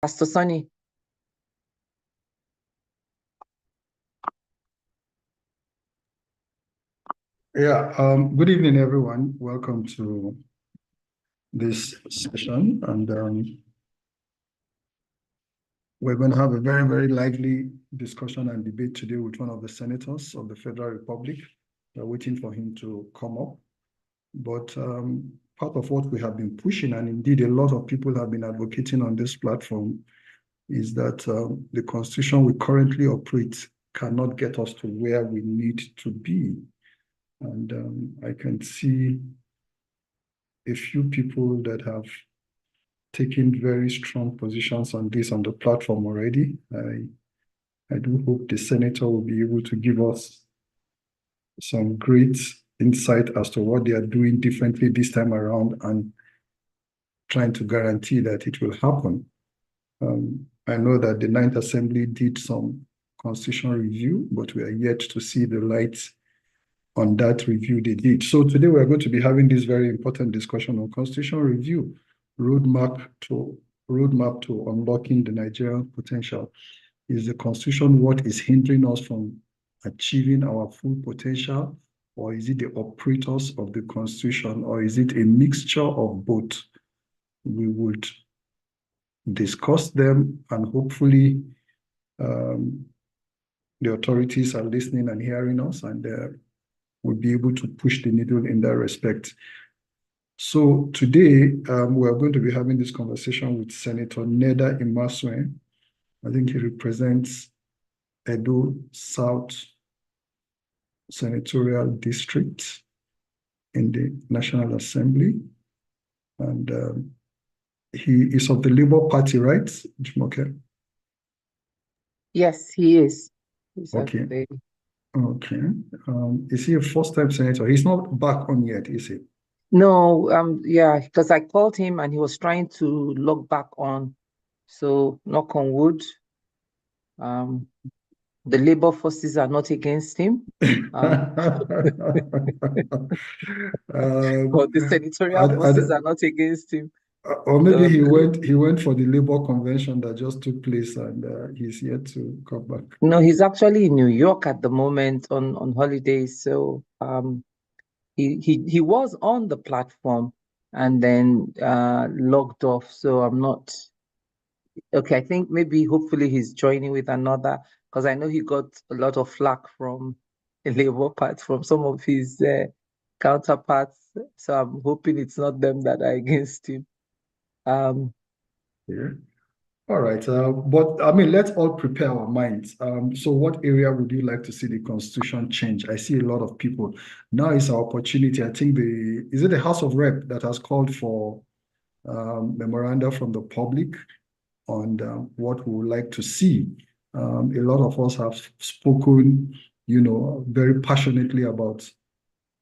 Pastor Sonny. Yeah, good evening, everyone. Welcome to this session. And we're going to have a very, very lively discussion and debate today with one of the senators of the Federal Republic. We're waiting for him to come up. But part of what we have been pushing, and indeed a lot of people have been advocating on this platform, is that the constitution we currently operate cannot get us to where we need to be. And I can see a few people that have taken very strong positions on this on the platform already. I do hope the senator will be able to give us some great insight as to what they are doing differently this time around and trying to guarantee that it will happen. I know that the Ninth Assembly did some constitutional review, but we are yet to see the light on that review they did. So today we are going to be having this very important discussion on constitutional review, roadmap to unlocking the Nigerian potential. Is the constitution what is hindering us from achieving our full potential, or is it the operators of the constitution, or is it a mixture of both? We would discuss them, and hopefully the authorities are listening and hearing us, and we'll be able to push the needle in that respect. So today, we are going to be having this conversation with Senator Neda Imasuen. I think he represents Edo South Senatorial District in the National Assembly. And he is of the Labour Party, right, Jumoke? Yes, he is. Okay. Okay. Is he a first-time senator? He's not back on yet, is he? No, yeah, because I called him and he was trying to log back on. So knock on wood. The labor forces are not against him. But the senatorial forces are not against him. Or maybe he went for the labor convention that just took place, and he's yet to come back. No, he's actually in New York at the moment on holidays. So he was on the platform and then logged off. So I'm not okay. I think maybe hopefully he's joining with another, because I know he got a lot of flack from the Labour Party, from some of his counterparts. So I'm hoping it's not them that are against him. Yeah. All right. But I mean, let's all prepare our minds. So what area would you like to see the constitution change? I see a lot of people. Now is our opportunity. I think is it the House of Rep that has called for memoranda from the public on what we would like to see. A lot of us have spoken, very passionately about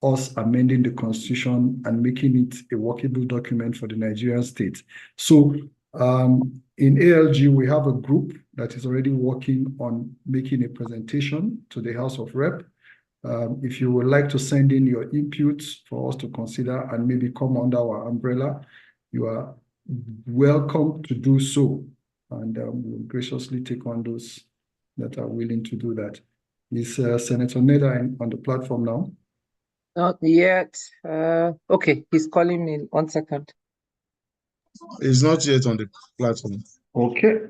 us amending the constitution and making it a workable document for the Nigerian state. So in ALG, we have a group that is already working on making a presentation to the House of Rep. If you would like to send in your inputs for us to consider and maybe come under our umbrella, you are welcome to do so. And we'll graciously take on those that are willing to do that. Is Senator Neda on the platform now? Not yet. Okay, he's calling me. 1 second. He's not yet on the platform. Okay.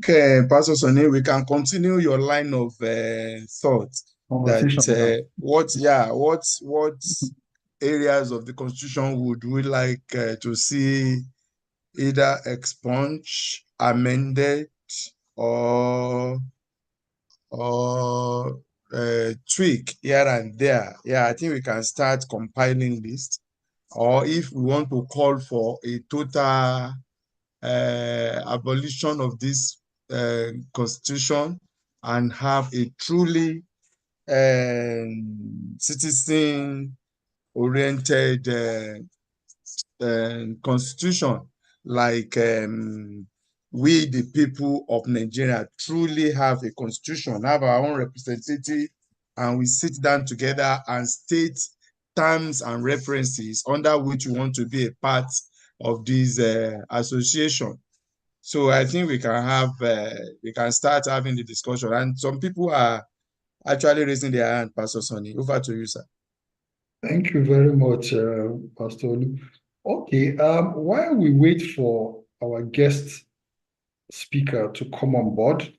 Okay, Pastor Sonny, we can continue your line of thought. That what areas of the constitution would we like to see either expunged, amended, or tweak here and there? Yeah, I think we can start compiling list. Or if we want to call for a total abolition of this constitution and have a truly citizen-oriented constitution, like we, the people of Nigeria, truly have a constitution, have our own representative, and we sit down together and state terms and references under which we want to be a part of this association. So I think we can start having the discussion. And some people are actually raising their hand. Pastor Sonny, over to you, sir. Thank you very much, Pastor Olu. Okay, while we wait for our guest speaker to come on board,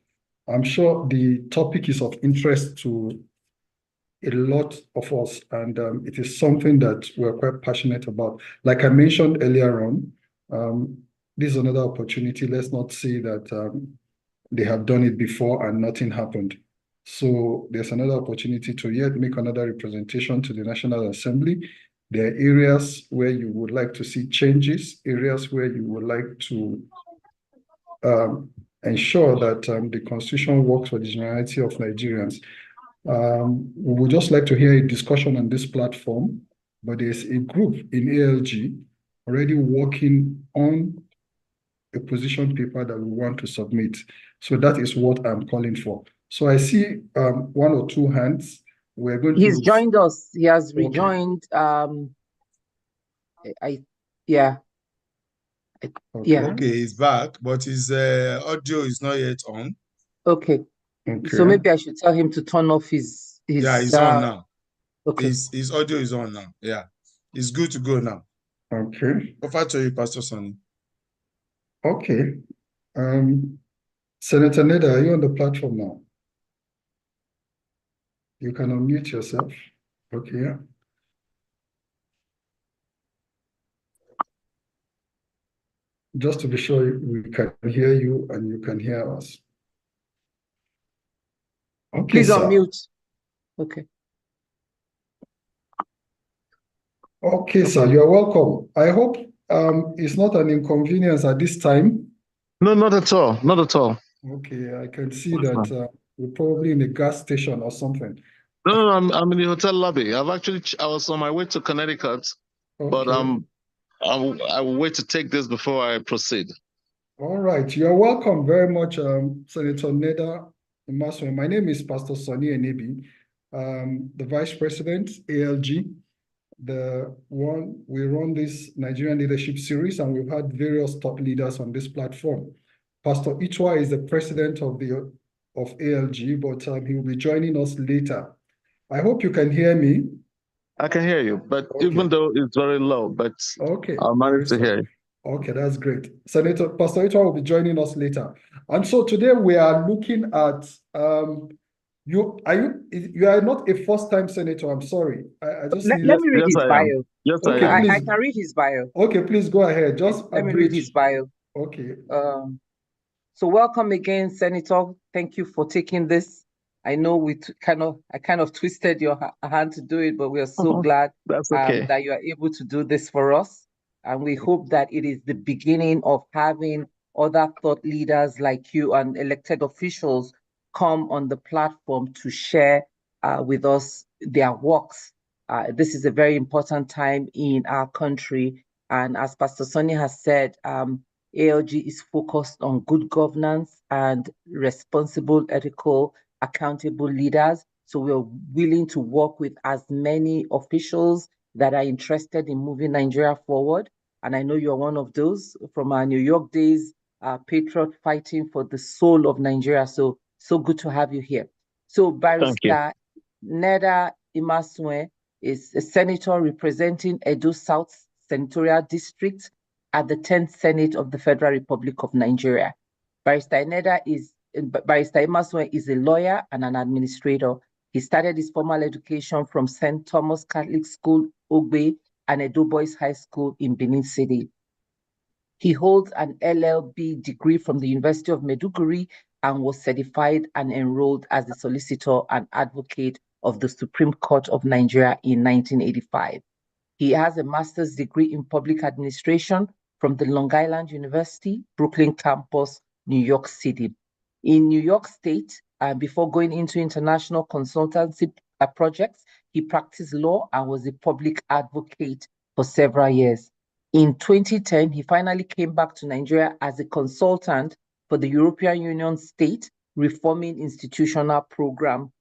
I'm sure the topic is of interest to a lot of us, and it is something that we're quite passionate about. Like I mentioned earlier on, this is another opportunity. Let's not say that they have done it before and nothing happened. So there's another opportunity to yet make another representation to the National Assembly. There are areas where you would like to see changes, areas where you would like to ensure that the Constitution works for the generality of Nigerians. We would just like to hear a discussion on this platform, but there's a group in ALG already working on a position paper that we want to submit. So that is what I'm calling for. So I see one or two hands. We're going to. He's joined us. He has rejoined. Yeah. Okay, he's back, but his audio is not yet on. Okay. So maybe I should tell him to turn off his yeah, he's on now. Okay. His audio is on now. Yeah. It's good to go now. Okay. Over to you, Pastor Sonny. Okay. Senator Neda, are you on the platform now? You can unmute yourself. Okay. Yeah. Just to be sure we can hear you and you can hear us. Okay, please sir. Unmute. Okay. Okay, sir, you're welcome. I hope it's not an inconvenience at this time. No, not at all. Not at all. Okay, I can see that we're probably in a gas station or something. No, I'm in the hotel lobby. I was on my way to Connecticut, Okay. but I will wait to take this before I proceed. All right, you're welcome very much, Senator Neda Imasue. My name is Pastor Sonny Enebi, the Vice President, ALG. We run this Nigerian Leadership Series, and we've had various top leaders on this platform. Pastor Itwa is the president of ALG, but he will be joining us later. I hope you can hear me. I can hear you, but okay. Even though it's very low, but okay, I'll manage to hear you. Okay, that's great. Pastor Itwa will be joining us later. And so today we are looking at you are not a first-time senator. I'm sorry. I just let me read his bio. Yes, okay, I can read his bio. Okay, please go ahead. Just let me read his bio. Okay. So welcome again, Senator. Thank you for taking this. I know I kind of twisted your hand to do it, but we are so glad that's okay. that you are able to do this for us. And we hope that it is the beginning of having other thought leaders like you and elected officials come on the platform to share with us their works. This is a very important time in our country. And as Pastor Sonny has said, ALG is focused on good governance and responsible, ethical, accountable leaders. So we're willing to work with as many officials that are interested in moving Nigeria forward. And I know you're one of those from our New York days, patriot fighting for the soul of Nigeria. So good to have you here. So Barrister Neda Imasue is a senator representing Edo South Senatorial District at the 10th Senate of the Federal Republic of Nigeria. Barrister Imasue is a lawyer and an administrator. He started his formal education from St. Thomas Catholic School, Ogbe, and Edo Boys High School in Benin City. He holds an LLB degree from the University of Maiduguri and was certified and enrolled as a solicitor and advocate of the Supreme Court of Nigeria in 1985. He has a master's degree in public administration from the Long Island University, Brooklyn campus, New York City. In New York State, before going into international consultancy projects, he practiced law and was a public advocate for several years. In 2010, he finally came back to Nigeria as a consultant for the European Union State Reforming Institutional Program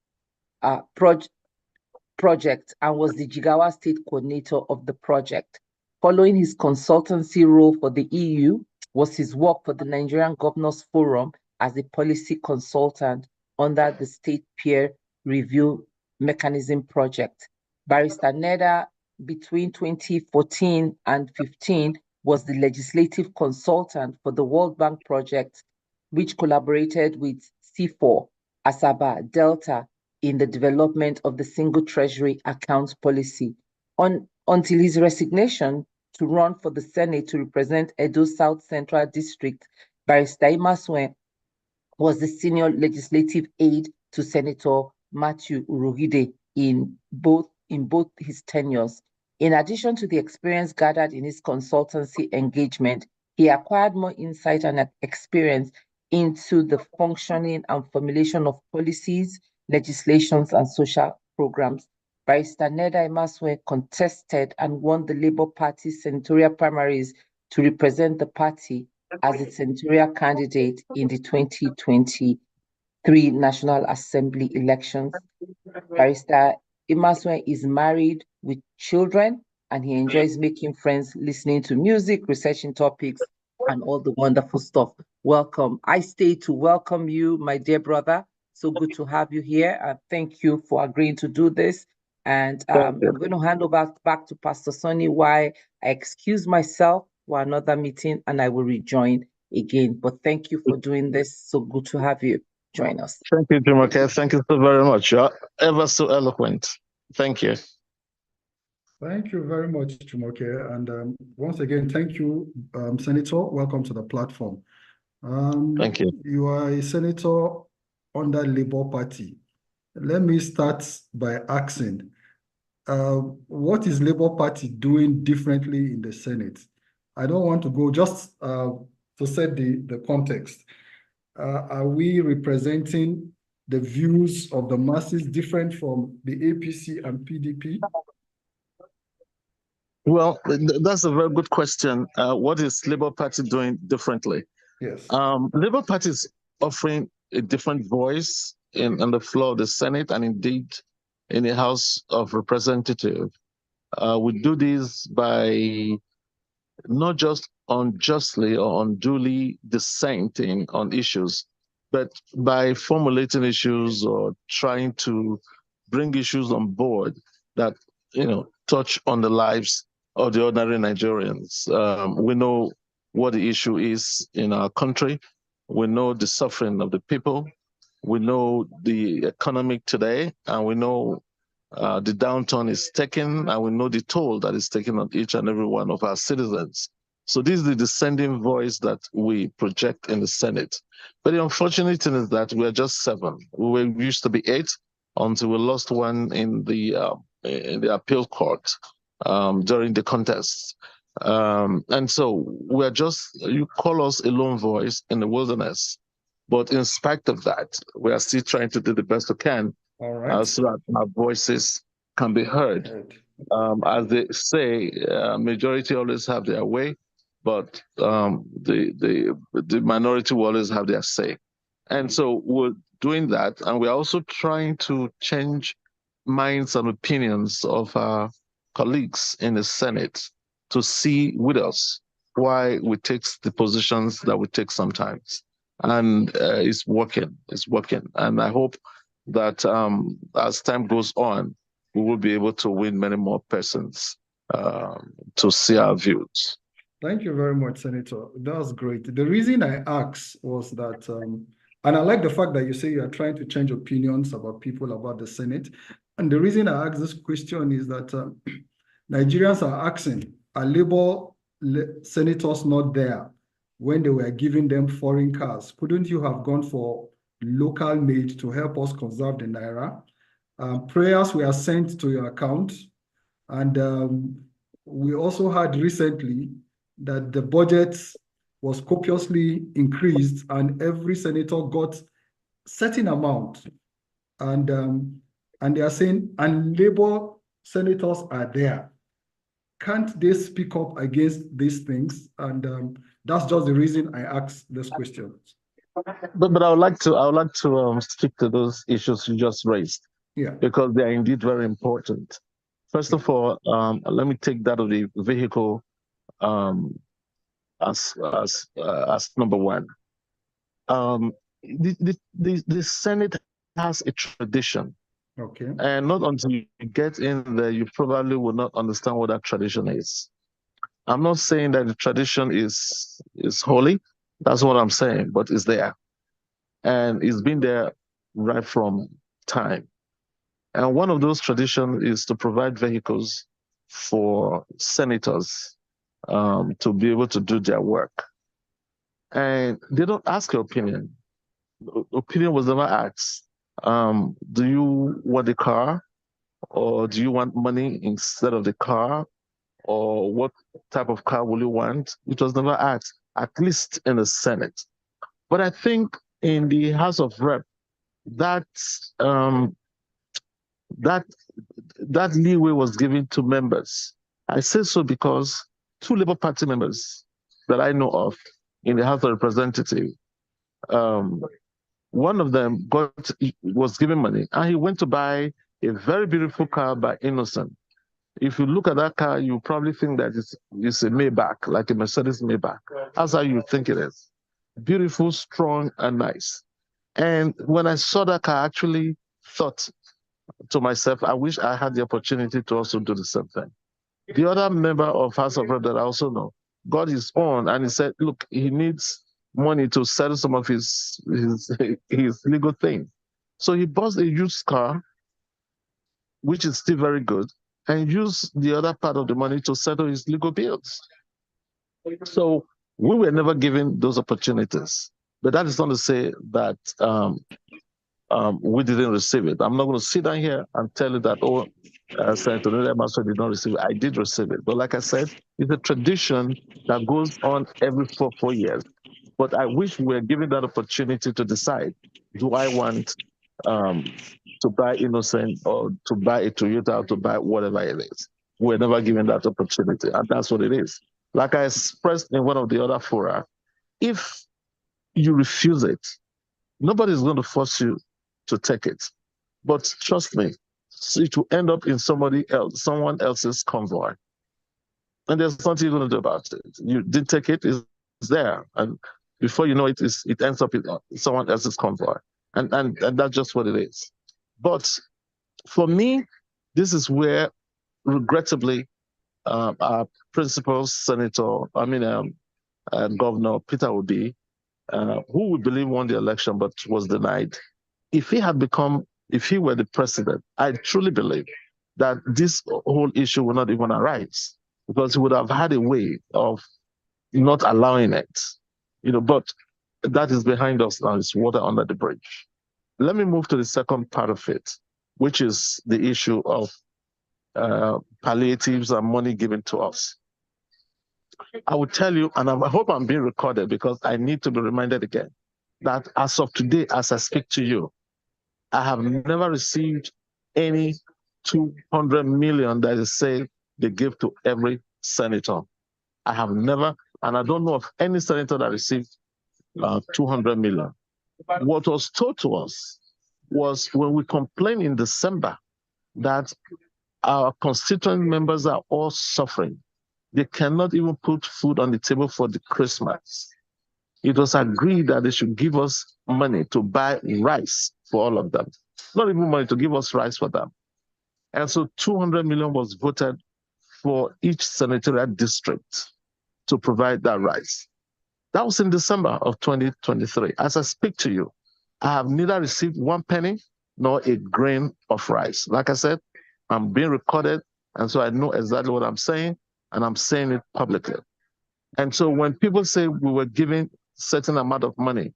project and was the Jigawa State coordinator of the project. Following his consultancy role for the EU was his work for the Nigerian Governors Forum as a policy consultant under the State Peer Review Mechanism project. Barrister Neda, between 2014 and 15, was the legislative consultant for the World Bank project, which collaborated with C4, Asaba, Delta in the development of the single treasury accounts policy. Until his resignation to run for the Senate to represent Edo South Central District, Barrister Imasuen was the senior legislative aide to Senator Matthew Urugide in both his tenures. In addition to the experience gathered in his consultancy engagement, he acquired more insight and experience into the functioning and formulation of policies, legislations, and social programs. Barrister Neda Imasuen contested and won the Labour Party senatorial primaries to represent the party as its senatorial candidate in the 2023 National Assembly elections. Barrister Imasuen is married with children, and he enjoys making friends, listening to music, researching topics, and all the wonderful stuff. Welcome. I stay to welcome you, my dear brother. So good to have you here. And thank you for agreeing to do this. And I'm going to hand over back to Pastor Sonny while I excuse myself for another meeting, and I will rejoin again. But thank you for doing this. So good to have you join us. Thank you, Jumoke. Thank you so very much. You're ever so eloquent. Thank you. Thank you very much, Jumoke. And once again, thank you, Senator. Welcome to the platform. Thank you. You are a senator under Labour Party. Let me start by asking, what is Labour Party doing differently in the Senate? I don't want to go just to set the context. Are we representing the views of the masses different from the APC and PDP? Well, that's a very good question. What is Labour Party doing differently? Yes. Labour Party is offering a different voice on the floor of the Senate and indeed in the House of Representatives. We do this by not just unjustly or unduly dissenting on issues, but by formulating issues or trying to bring issues on board that, touch on the lives of the ordinary Nigerians. We know what the issue is in our country. We know the suffering of the people. We know the economic today, and we know the downturn is taken, and we know the toll that is taken on each and every one of our citizens. So this is the dissenting voice that we project in the Senate. But the unfortunate thing is that we're just 7. We used to be 8 until we lost one in the appeal court during the contest. And so we're just, you call us a lone voice in the wilderness. But in spite of that, we are still trying to do the best we can. All right. So that our voices can be heard. As they say, majority always have their way, but the minority will always have their say. And so we're doing that, and we're also trying to change minds and opinions of our colleagues in the Senate to see with us why we take the positions that we take sometimes. And it's working. And I hope that as time goes on, we will be able to win many more persons to see our views. Thank you very much, Senator. That was great. The reason I asked was that, and I like the fact that you say you are trying to change opinions about people about the Senate. And the reason I asked this question is that Nigerians are asking, are Labour senators not there when they were giving them foreign cars? Couldn't you have gone for local made to help us conserve the Naira? Prayers were sent to your account. And we also heard recently that the budget was copiously increased and every senator got certain amount. And they are saying, and Labour senators are there. Can't they speak up against these things? And that's just the reason I asked this question. But I would like to speak to those issues you just raised. because they are indeed very important. First of all, let me take that of the vehicle as number one. The Senate has a tradition. Okay. And not until you get in there, you probably will not understand what that tradition is. I'm not saying that the tradition is holy. That's what I'm saying, but it's there. And it's been there right from time. And one of those traditions is to provide vehicles for senators to be able to do their work. And they don't ask your opinion. Opinion was never asked. Do you want a car, or do you want money instead of the car, or what type of car will you want? It was never asked, at least in the Senate. But I think in the House of Rep, that leeway was given to members. I say so because 2 Labour Party members that I know of in the House of Representatives, one of them was given money, and he went to buy a very beautiful car by Innocent. If you look at that car, you probably think that it's a Maybach, like a Mercedes Maybach. That's how you think it is. Beautiful, strong, and nice. And when I saw that car, I actually thought to myself, I wish I had the opportunity to also do the same thing. The other member of House of Rep that I also know got his own, and he said, look, he needs money to settle some of his legal things. So he bought a used car, which is still very good, and used the other part of the money to settle his legal bills. So we were never given those opportunities. But that is not to say that we didn't receive it. I'm not going to sit down here and tell you that, Senator Nede did not receive it. I did receive it. But like I said, it's a tradition that goes on every 4 years. But I wish we were given that opportunity to decide, do I want to buy Innocent, or to buy a Toyota, or to buy whatever it is? We're never given that opportunity, and that's what it is. Like I expressed in one of the other fora, if you refuse it, nobody's going to force you to take it. But trust me, it will end up in someone else's convoy. And there's nothing you're going to do about it. You didn't take it, it's there. And before you know it, it ends up in someone else's convoy. And that's just what it is. But for me, this is where, regrettably, our principal Governor Peter Obi, who we believe won the election but was denied, if he were the president, I truly believe that this whole issue would not even arise, because he would have had a way of not allowing it. But that is behind us now. It's water under the bridge. Let me move to the second part of it, which is the issue of palliatives and money given to us. I will tell you, and I hope I'm being recorded because I need to be reminded again, that as of today, as I speak to you, I have never received any 200 million that is said they give to every senator. I have never, and I don't know of any senator that received 200 million. What was told to us was, when we complained in December that our constituent members are all suffering, they cannot even put food on the table for the Christmas. It was agreed that they should give us money to buy rice for all of them. Not even money, to give us rice for them. And so 200 million was voted for each senatorial district to provide that rice. That was in December of 2023. As I speak to you, I have neither received 1 penny nor a grain of rice. Like I said, I'm being recorded, and so I know exactly what I'm saying, and I'm saying it publicly. And so when people say we were giving certain amount of money,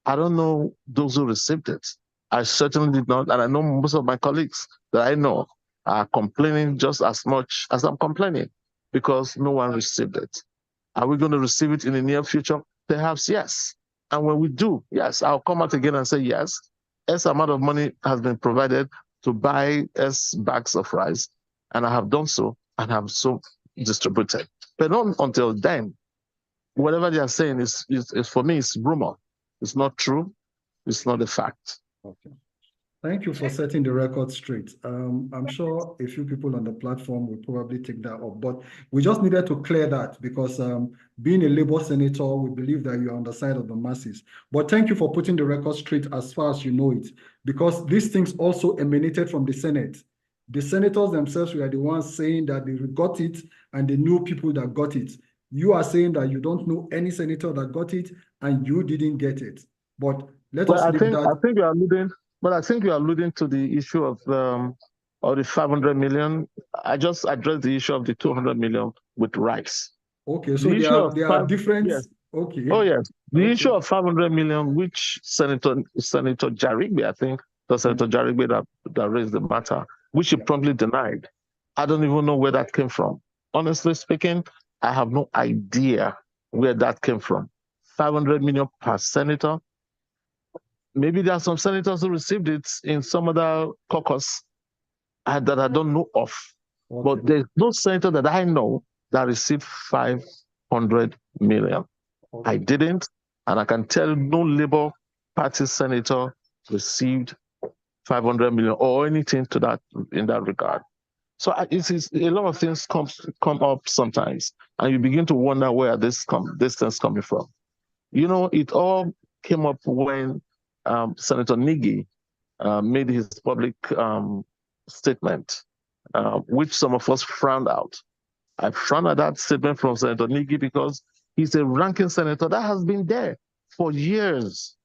I don't know those who received it. I certainly did not, and I know most of my colleagues that I know are complaining just as much as I'm complaining, because no one received it. Are we going to receive it in the near future? Perhaps yes. And when we do, yes, I'll come out again and say yes, S amount of money has been provided to buy S bags of rice, and I have done so and have so distributed. But not until then. Whatever they are saying is for me, it's rumor. It's not true. It's not a fact. Okay. Thank you for setting the record straight. I'm sure a few people on the platform will probably take that up, but we just needed to clear that because being a Labour senator, we believe that you're on the side of the masses. But thank you for putting the record straight as far as you know it, because these things also emanated from the Senate. The senators themselves were the ones saying that they got it and they knew people that got it. You are saying that you don't know any senator that got it and you didn't get it. But let us leave that. I think you are alluding. But I think you're alluding to the issue of the 500 million. I just addressed the issue of the 200 million with rights. Okay, so there are different. Yes. Okay. Oh yes, the issue of 500 million, which Senator Jarigbe, I think, Senator Jarigbe that raised the matter, which he promptly denied. I don't even know where that came from. Honestly speaking, I have no idea where that came from. 500 million per senator. Maybe there are some senators who received it in some other caucus that I don't know of. Okay. But there's no senator that I know that received 500 million. Okay. I didn't, and I can tell no Labour Party senator received 500 million or anything to that in that regard. So it is a lot of things come up sometimes, and you begin to wonder where this things coming from. You know, it all came up when Senator Nigi made his public statement, which some of us frowned out. I frowned at that statement from Senator Nigi because he's a ranking senator that has been there for years,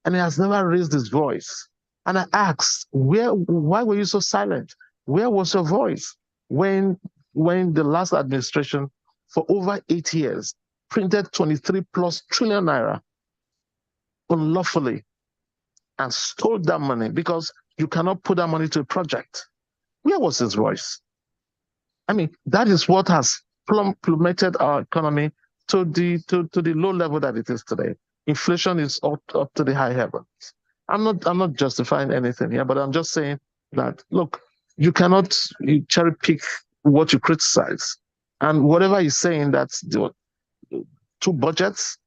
and he has never raised his voice. And I asked, why were you so silent? Where was your voice when the last administration, for over 8 years, printed 23+ trillion naira unlawfully and stole that money because you cannot put that money to a project? Where was his voice? I mean, that is what has plummeted our economy to the low level that it is today. Inflation is up to the high heavens. I'm not justifying anything here, but I'm just saying that, look, you cannot cherry pick what you criticize. And whatever he's saying, that's the 2 budgets.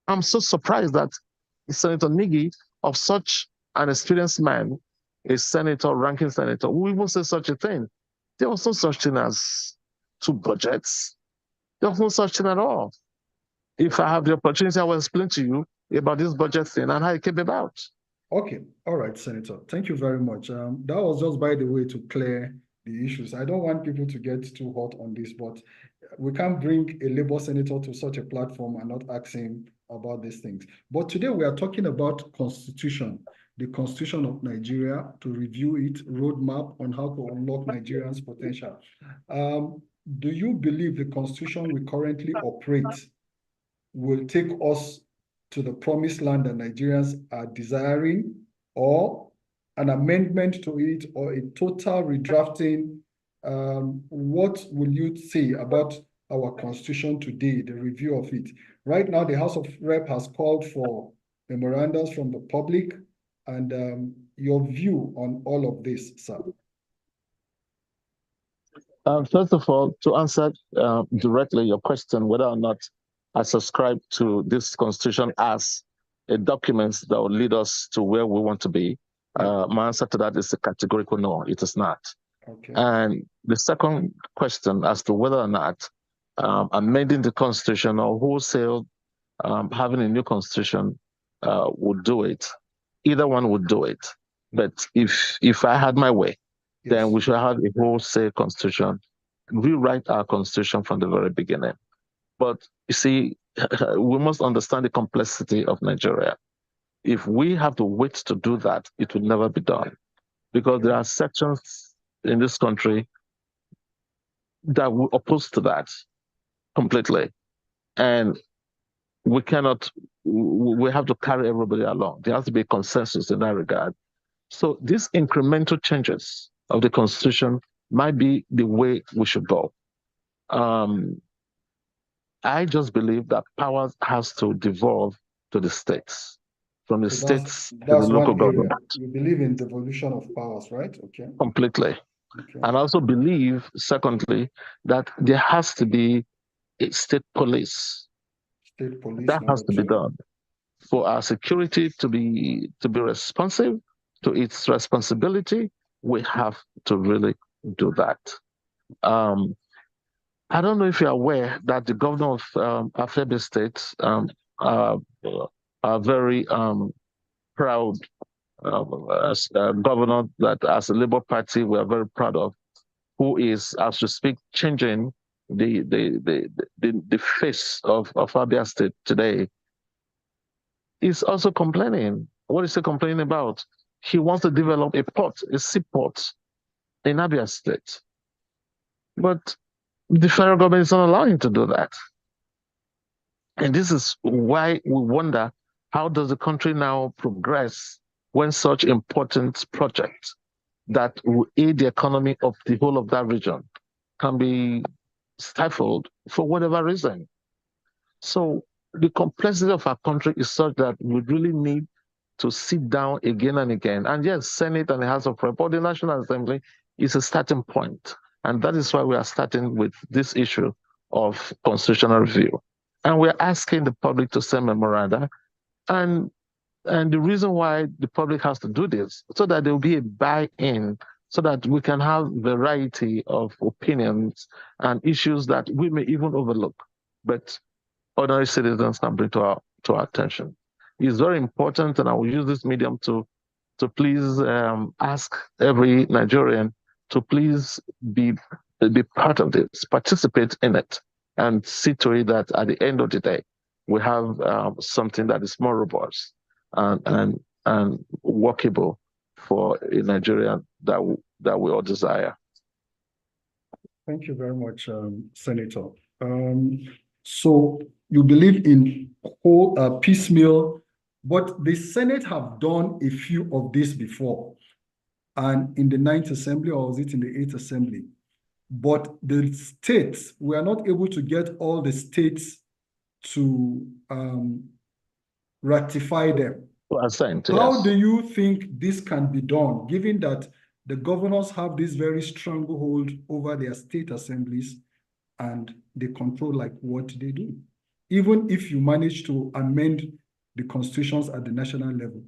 I'm so surprised that Senator Nigi, of such an experienced man, a senator, ranking senator, who even say such a thing. There was no such thing as 2 budgets. There was no such thing at all. If I have the opportunity, I will explain to you about this budget thing and how it came about. Okay. All right, Senator. Thank you very much. That was just, by the way, to clear the issues. I don't want people to get too hot on this, but we can't bring a Labour senator to such a platform and not ask him about these things. But today we are talking about Constitution, the Constitution of Nigeria, to review it, roadmap on how to unlock Nigerians' potential. Do you believe the Constitution we currently operate will take us to the promised land that Nigerians are desiring, or an amendment to it, or a total redrafting? What will you say about our Constitution today, the review of it? Right now, the House of Rep has called for memorandums from the public, and your view on all of this, sir. First of all, to answer directly your question, whether or not I subscribe to this Constitution as a document that will lead us to where we want to be, my answer to that is a categorical no, it is not. Okay. And the second question as to whether or not amending the Constitution or wholesale having a new Constitution would do it, either one would do it. But if I had my way, yes, then we should have a wholesale Constitution, rewrite our Constitution from the very beginning. But you see, we must understand the complexity of Nigeria. If we have to wait to do that, it will never be done. Because there are sections in this country that will oppose to that completely. And we have to carry everybody along. There has to be a consensus in that regard. So these incremental changes of the Constitution might be the way we should go. I just believe that power has to devolve to the states, from the states to the local government. You believe in devolution of powers, right? Okay. Completely. Okay. And I also believe, secondly, that there has to be a state police. State police. That has to be done for our security to be responsive, to its responsibility, we have to really do that. I don't know if you're aware that the governor of Afebe State are very proud governor that as a Labour Party we are very proud of, who is, as we speak, changing the face of Abia State today, is also complaining. What is he complaining about? He wants to develop a port, a seaport in Abia State. But the federal government is not allowing him to do that. And this is why we wonder, how does the country now progress when such important projects that will aid the economy of the whole of that region can be stifled for whatever reason? So the complexity of our country is such that we really need to sit down again and again. And yes, Senate and the House of Reps, the National Assembly is a starting point. And that is why we are starting with this issue of constitutional review. And we're asking the public to send memoranda. And the reason why the public has to do this, so that there will be a buy-in, so that we can have variety of opinions and issues that we may even overlook, but ordinary citizens can bring to our attention. It's very important, and I will use this medium to please ask every Nigerian to please be part of this, participate in it, and see to it that at the end of the day, we have something that is more robust and workable for a Nigerian that we all desire. Thank you very much, Senator. So you believe in whole piecemeal, but the Senate have done a few of this before, and in the 9th Assembly, or was it in the 8th Assembly? But the states, we are not able to get all the states to ratify them. How do you think this can be done, given that the governors have this very stranglehold over their state assemblies and they control like what they do, even if you manage to amend the constitutions at the national level?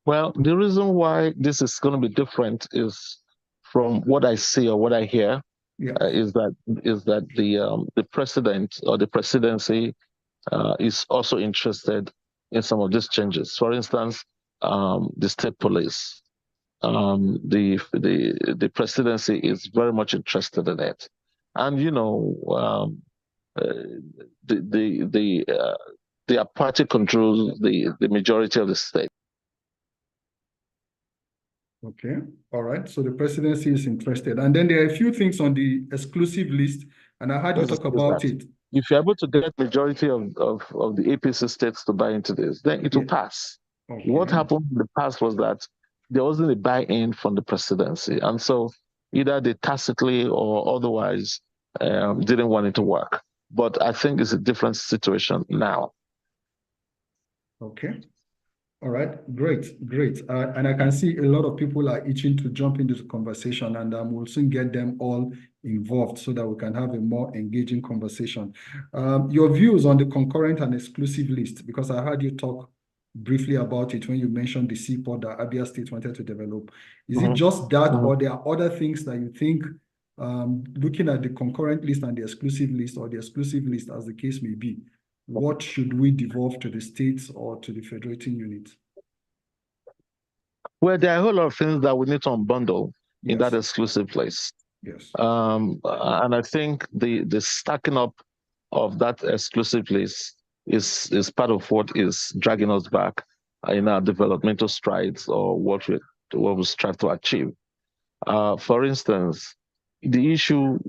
Well, the reason why this is going to be different is, from what I see or what I hear, is that the president or the presidency is also interested in some of these changes. For instance, the state police, the presidency is very much interested in it, and their party controls the majority of the state. Okay, all right. So the presidency is interested, and then there are a few things on the exclusive list, and I heard you talk about it. If you're able to get majority of the APC states to buy into this, then it will pass. Okay. What happened in the past was that there wasn't a buy-in from the presidency, and so either they tacitly or otherwise didn't want it to work. But I think it's a different situation now. Okay. All right, great. And I can see a lot of people are itching to jump into the conversation, and we'll soon get them all involved so that we can have a more engaging conversation. Your views on the concurrent and exclusive list, because I heard you talk briefly about it when you mentioned the seaport that Abia State wanted to develop. Is it just that, or there are other things that you think, looking at the concurrent list and the exclusive list, or the exclusive list as the case may be, what should we devolve to the states or to the federating unit? Well, there are a whole lot of things that we need to unbundle in that exclusive place. Yes. And I think the stacking up of that exclusive list is part of what is dragging us back in our developmental strides, or what we strive to achieve. For instance, the issue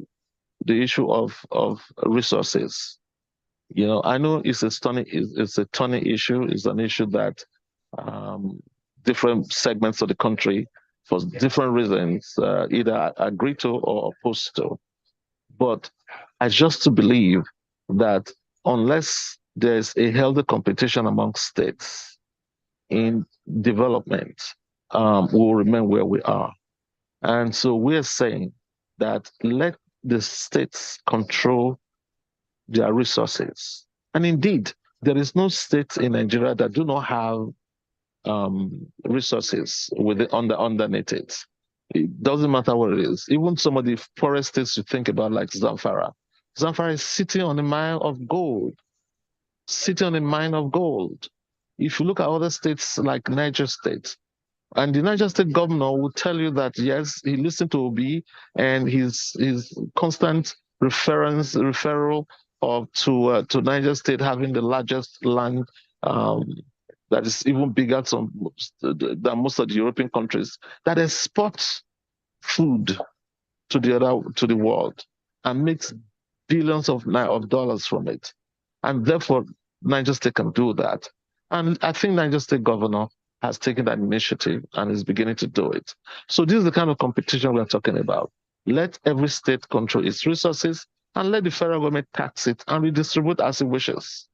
of resources. I know it's a thorny issue. It's an issue that different segments of the country, for different reasons, either agree to or oppose to. But I just believe that unless there's a healthy competition among states in development, we will remain where we are. And so we're saying that let the states control their resources. And indeed, there is no state in Nigeria that do not have resources with it underneath it. It doesn't matter what it is. Even some of the poorest states you think about, like Zamfara. Zamfara is sitting on a mine of gold. Sitting on a mine of gold. If you look at other states like Niger State, and the Niger State governor will tell you that yes, he listened to Obi and his constant referral to Niger State having the largest land that is even bigger than most of the European countries that exports food to the world and makes billions of dollars from it, and therefore Niger State can do that. And I think Niger State governor has taken that initiative and is beginning to do it. So this is the kind of competition we're talking about. Let every state control its resources and let the federal government tax it and redistribute as it wishes.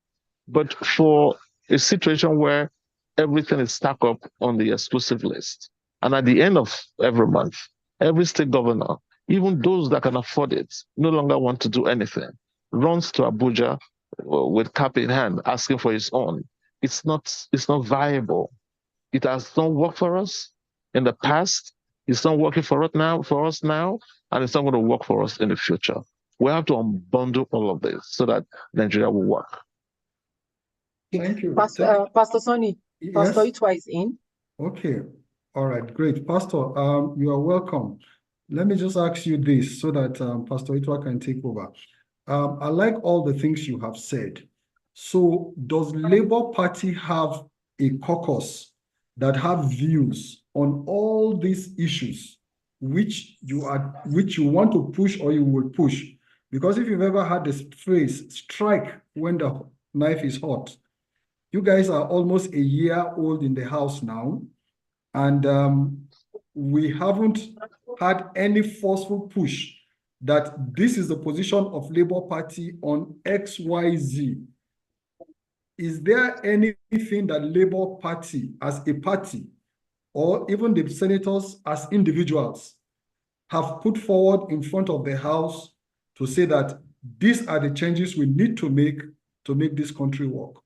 But for a situation where everything is stacked up on the exclusive list, and at the end of every month, every state governor, even those that can afford it, no longer want to do anything, runs to Abuja with cap in hand, asking for his own. It's not viable. It has not worked for us in the past. It's not working for us now, and it's not going to work for us in the future. We have to unbundle all of this so that Nigeria will work. Thank you. Pastor Sonny, Yes? Pastor Itwa is in. Okay. All right, great. Pastor, you are welcome. Let me just ask you this so that Pastor Itwa can take over. I like all the things you have said. So does Labour Party have a caucus that have views on all these issues which you want to push or you will push? Because if you've ever had this phrase, strike when the knife is hot, you guys are almost a year old in the house now, and we haven't had any forceful push that this is the position of Labour Party on XYZ. Is there anything that Labour Party as a party, or even the senators as individuals, have put forward in front of the House to say that these are the changes we need to make this country work?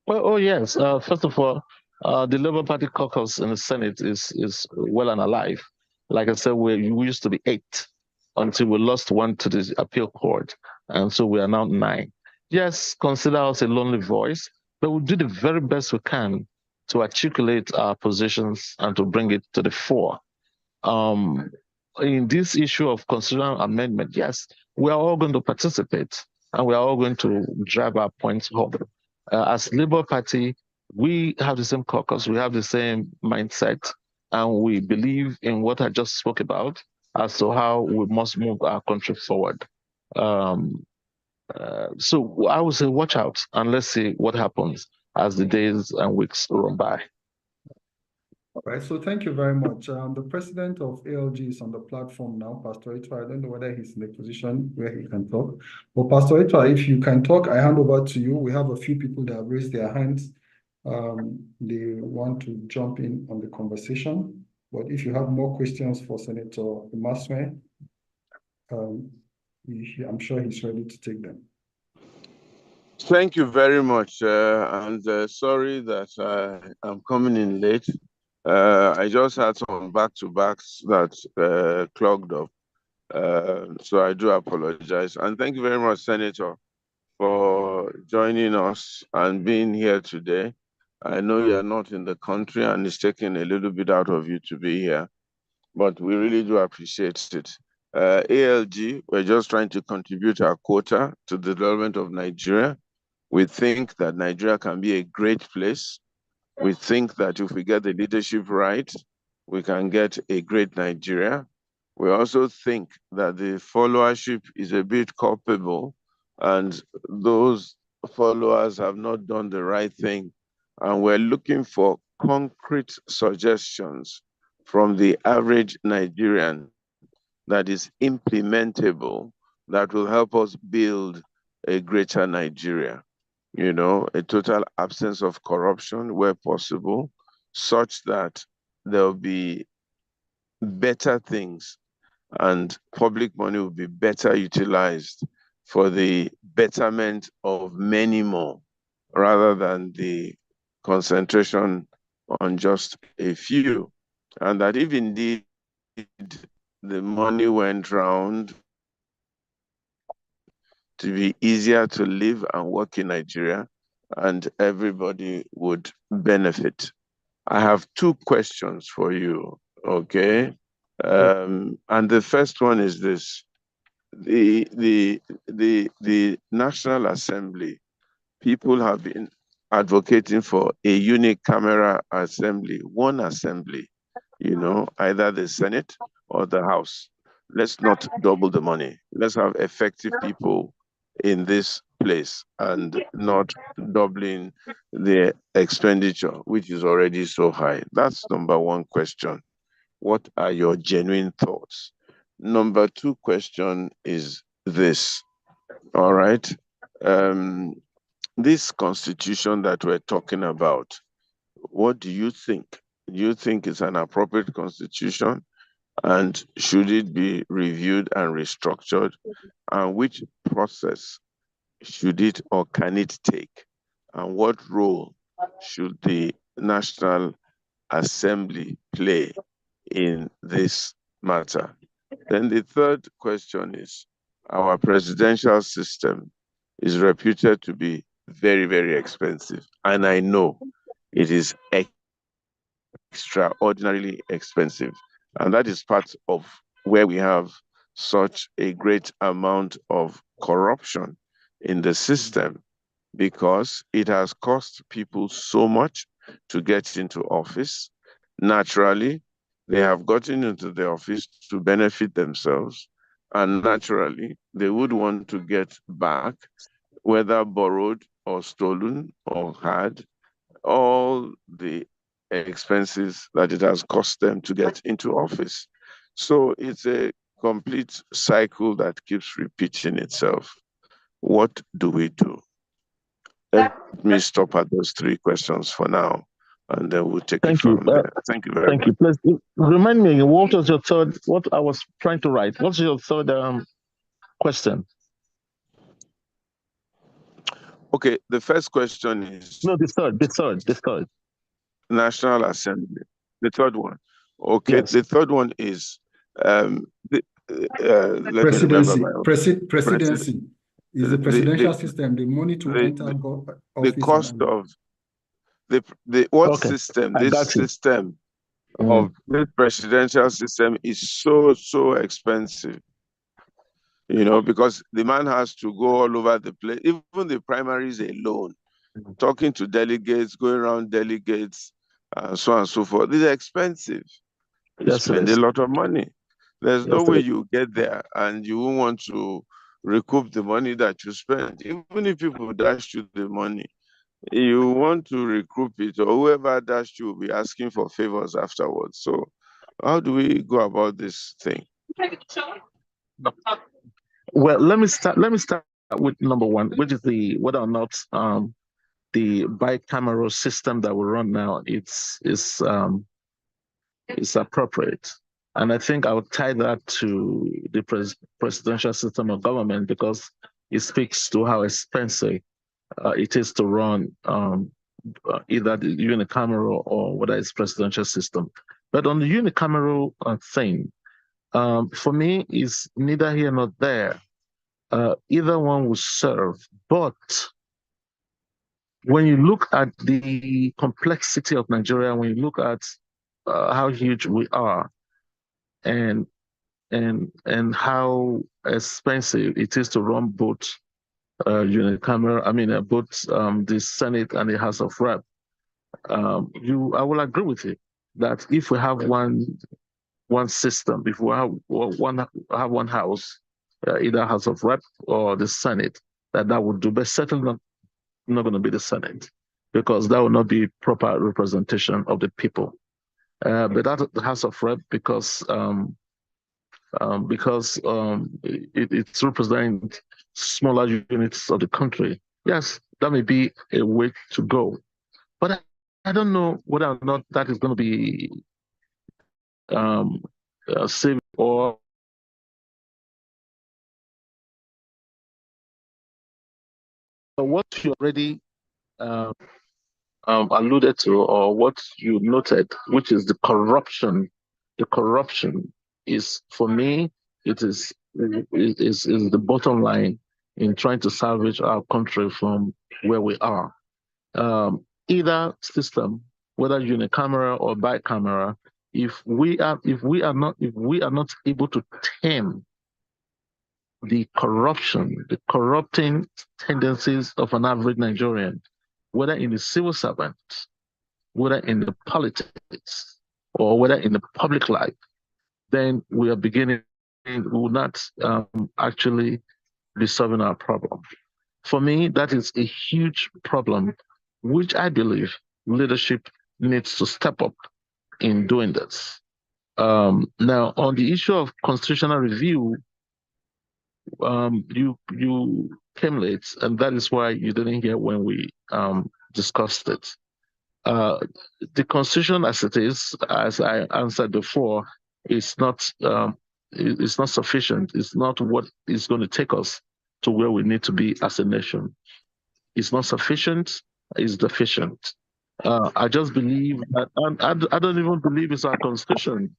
Well, yes. First of all, the Labour Party caucus in the Senate is well and alive. Like I said, we used to be 8 until we lost one to the appeal court, and so we are now 9. Yes, consider us a lonely voice, but we'll do the very best we can to articulate our positions and to bring it to the fore. In this issue of constitutional amendment, yes, we are all going to participate and we are all going to drive our points home. As Labour Party, we have the same caucus, we have the same mindset, and we believe in what I just spoke about as to how we must move our country forward. So I would say watch out and let's see what happens as the days and weeks run by. All right, so thank you very much. The president of ALG is on the platform now, Pastor Itwa. I don't know whether he's in a position where he can talk. But Pastor Itwa, if you can talk, I hand over to you. We have a few people that have raised their hands. They want to jump in on the conversation. But if you have more questions for Senator Umaswe, I'm sure he's ready to take them. Thank you very much. And sorry that I'm coming in late. I just had some back-to-backs that clogged up. So I do apologize. And thank you very much, Senator, for joining us and being here today. I know you're not in the country and it's taking a little bit out of you to be here, but we really do appreciate it. ALG, we're just trying to contribute our quota to the development of Nigeria. We think that Nigeria can be a great place. We think that if we get the leadership right, we can get a great Nigeria. We also think that the followership is a bit culpable and those followers have not done the right thing. And we're looking for concrete suggestions from the average Nigerian that is implementable, that will help us build a greater Nigeria. You know, a total absence of corruption where possible, such that there'll be better things and public money will be better utilized for the betterment of many more, rather than the concentration on just a few, and that if indeed the money went round to be easier to live and work in Nigeria, and everybody would benefit. I have two questions for you, okay? And the first one is this. The National Assembly, people have been advocating for a unicameral assembly, one assembly, you know, either the Senate or the House. Let's not double the money. Let's have effective people in this place and not doubling the expenditure, which is already so high. That's number one question. What are your genuine thoughts? Number two question is this, all right? This constitution that we're talking about, what do you think? Do you think it's an appropriate constitution? And should it be reviewed and restructured? And which process should it or can it take? And what role should the National Assembly play in this matter? Then the third question is, our presidential system is reputed to be very, very expensive. And I know it is extraordinarily expensive. And that is part of where we have such a great amount of corruption in the system, because it has cost people so much to get into office. Naturally, they have gotten into the office to benefit themselves, and naturally, they would want to get back, whether borrowed or stolen or had, all the expenses that it has cost them to get into office. So it's a complete cycle that keeps repeating itself. What do we do? Let me stop at those three questions for now, and then we'll take it from there. Thank you very much. Thank you. Please remind me, what was your third, what I was trying to write? What's your third question? Okay, the first question is... No, the third. National Assembly. The third one. Okay, yes. The third one is... presidency. Presidency is the presidential system, the money to enter office. The cost of what system? This system of the presidential system is so expensive. You know, because the man has to go all over the place, even the primaries alone, talking to delegates, going around delegates, and so on and so forth. These are expensive. You spend a lot of money. There's no way you get there and you won't want to recoup the money that you spent. Even if people dash you the money, you want to recoup it, or whoever dashed you will be asking for favors afterwards. So how do we go about this thing? Well, let me start with number one, which is the whether or not the bicameral system that we run now is appropriate. And I think I would tie that to the presidential system of government, because it speaks to how expensive it is to run either the unicameral or whether it's presidential system. But on the unicameral thing, for me, is neither here nor there. Either one will serve, but when you look at the complexity of Nigeria, when you look at how huge we are, and how expensive it is to run both unicameral, both the Senate and the House of Rep, I will agree with you that if we have one system, if we have one house, either House of Rep or the Senate, that would do, but certainly not going to be the Senate, because that will not be proper representation of the people. But that the House of Rep, because it's representing smaller units of the country. Yes, that may be a way to go, but I don't know whether or not that is going to be safe or what you already alluded to, or what you noted, which is the corruption. The corruption is, for me, is the bottom line in trying to salvage our country from where we are. Either system, whether unicameral or bicameral, if we are not able to tame the corruption, the corrupting tendencies of an average Nigerian, whether in the civil servant, whether in the politics, or whether in the public life, then we will not actually be solving our problem. For me, that is a huge problem, which I believe leadership needs to step up in doing this. Now, on the issue of constitutional review, you came late, and that is why you didn't hear when we discussed it. The constitution, as it is, as I answered before, is not sufficient. It's not what is going to take us to where we need to be as a nation. It's not sufficient. It's deficient. I just believe that, I don't even believe it's our constitution.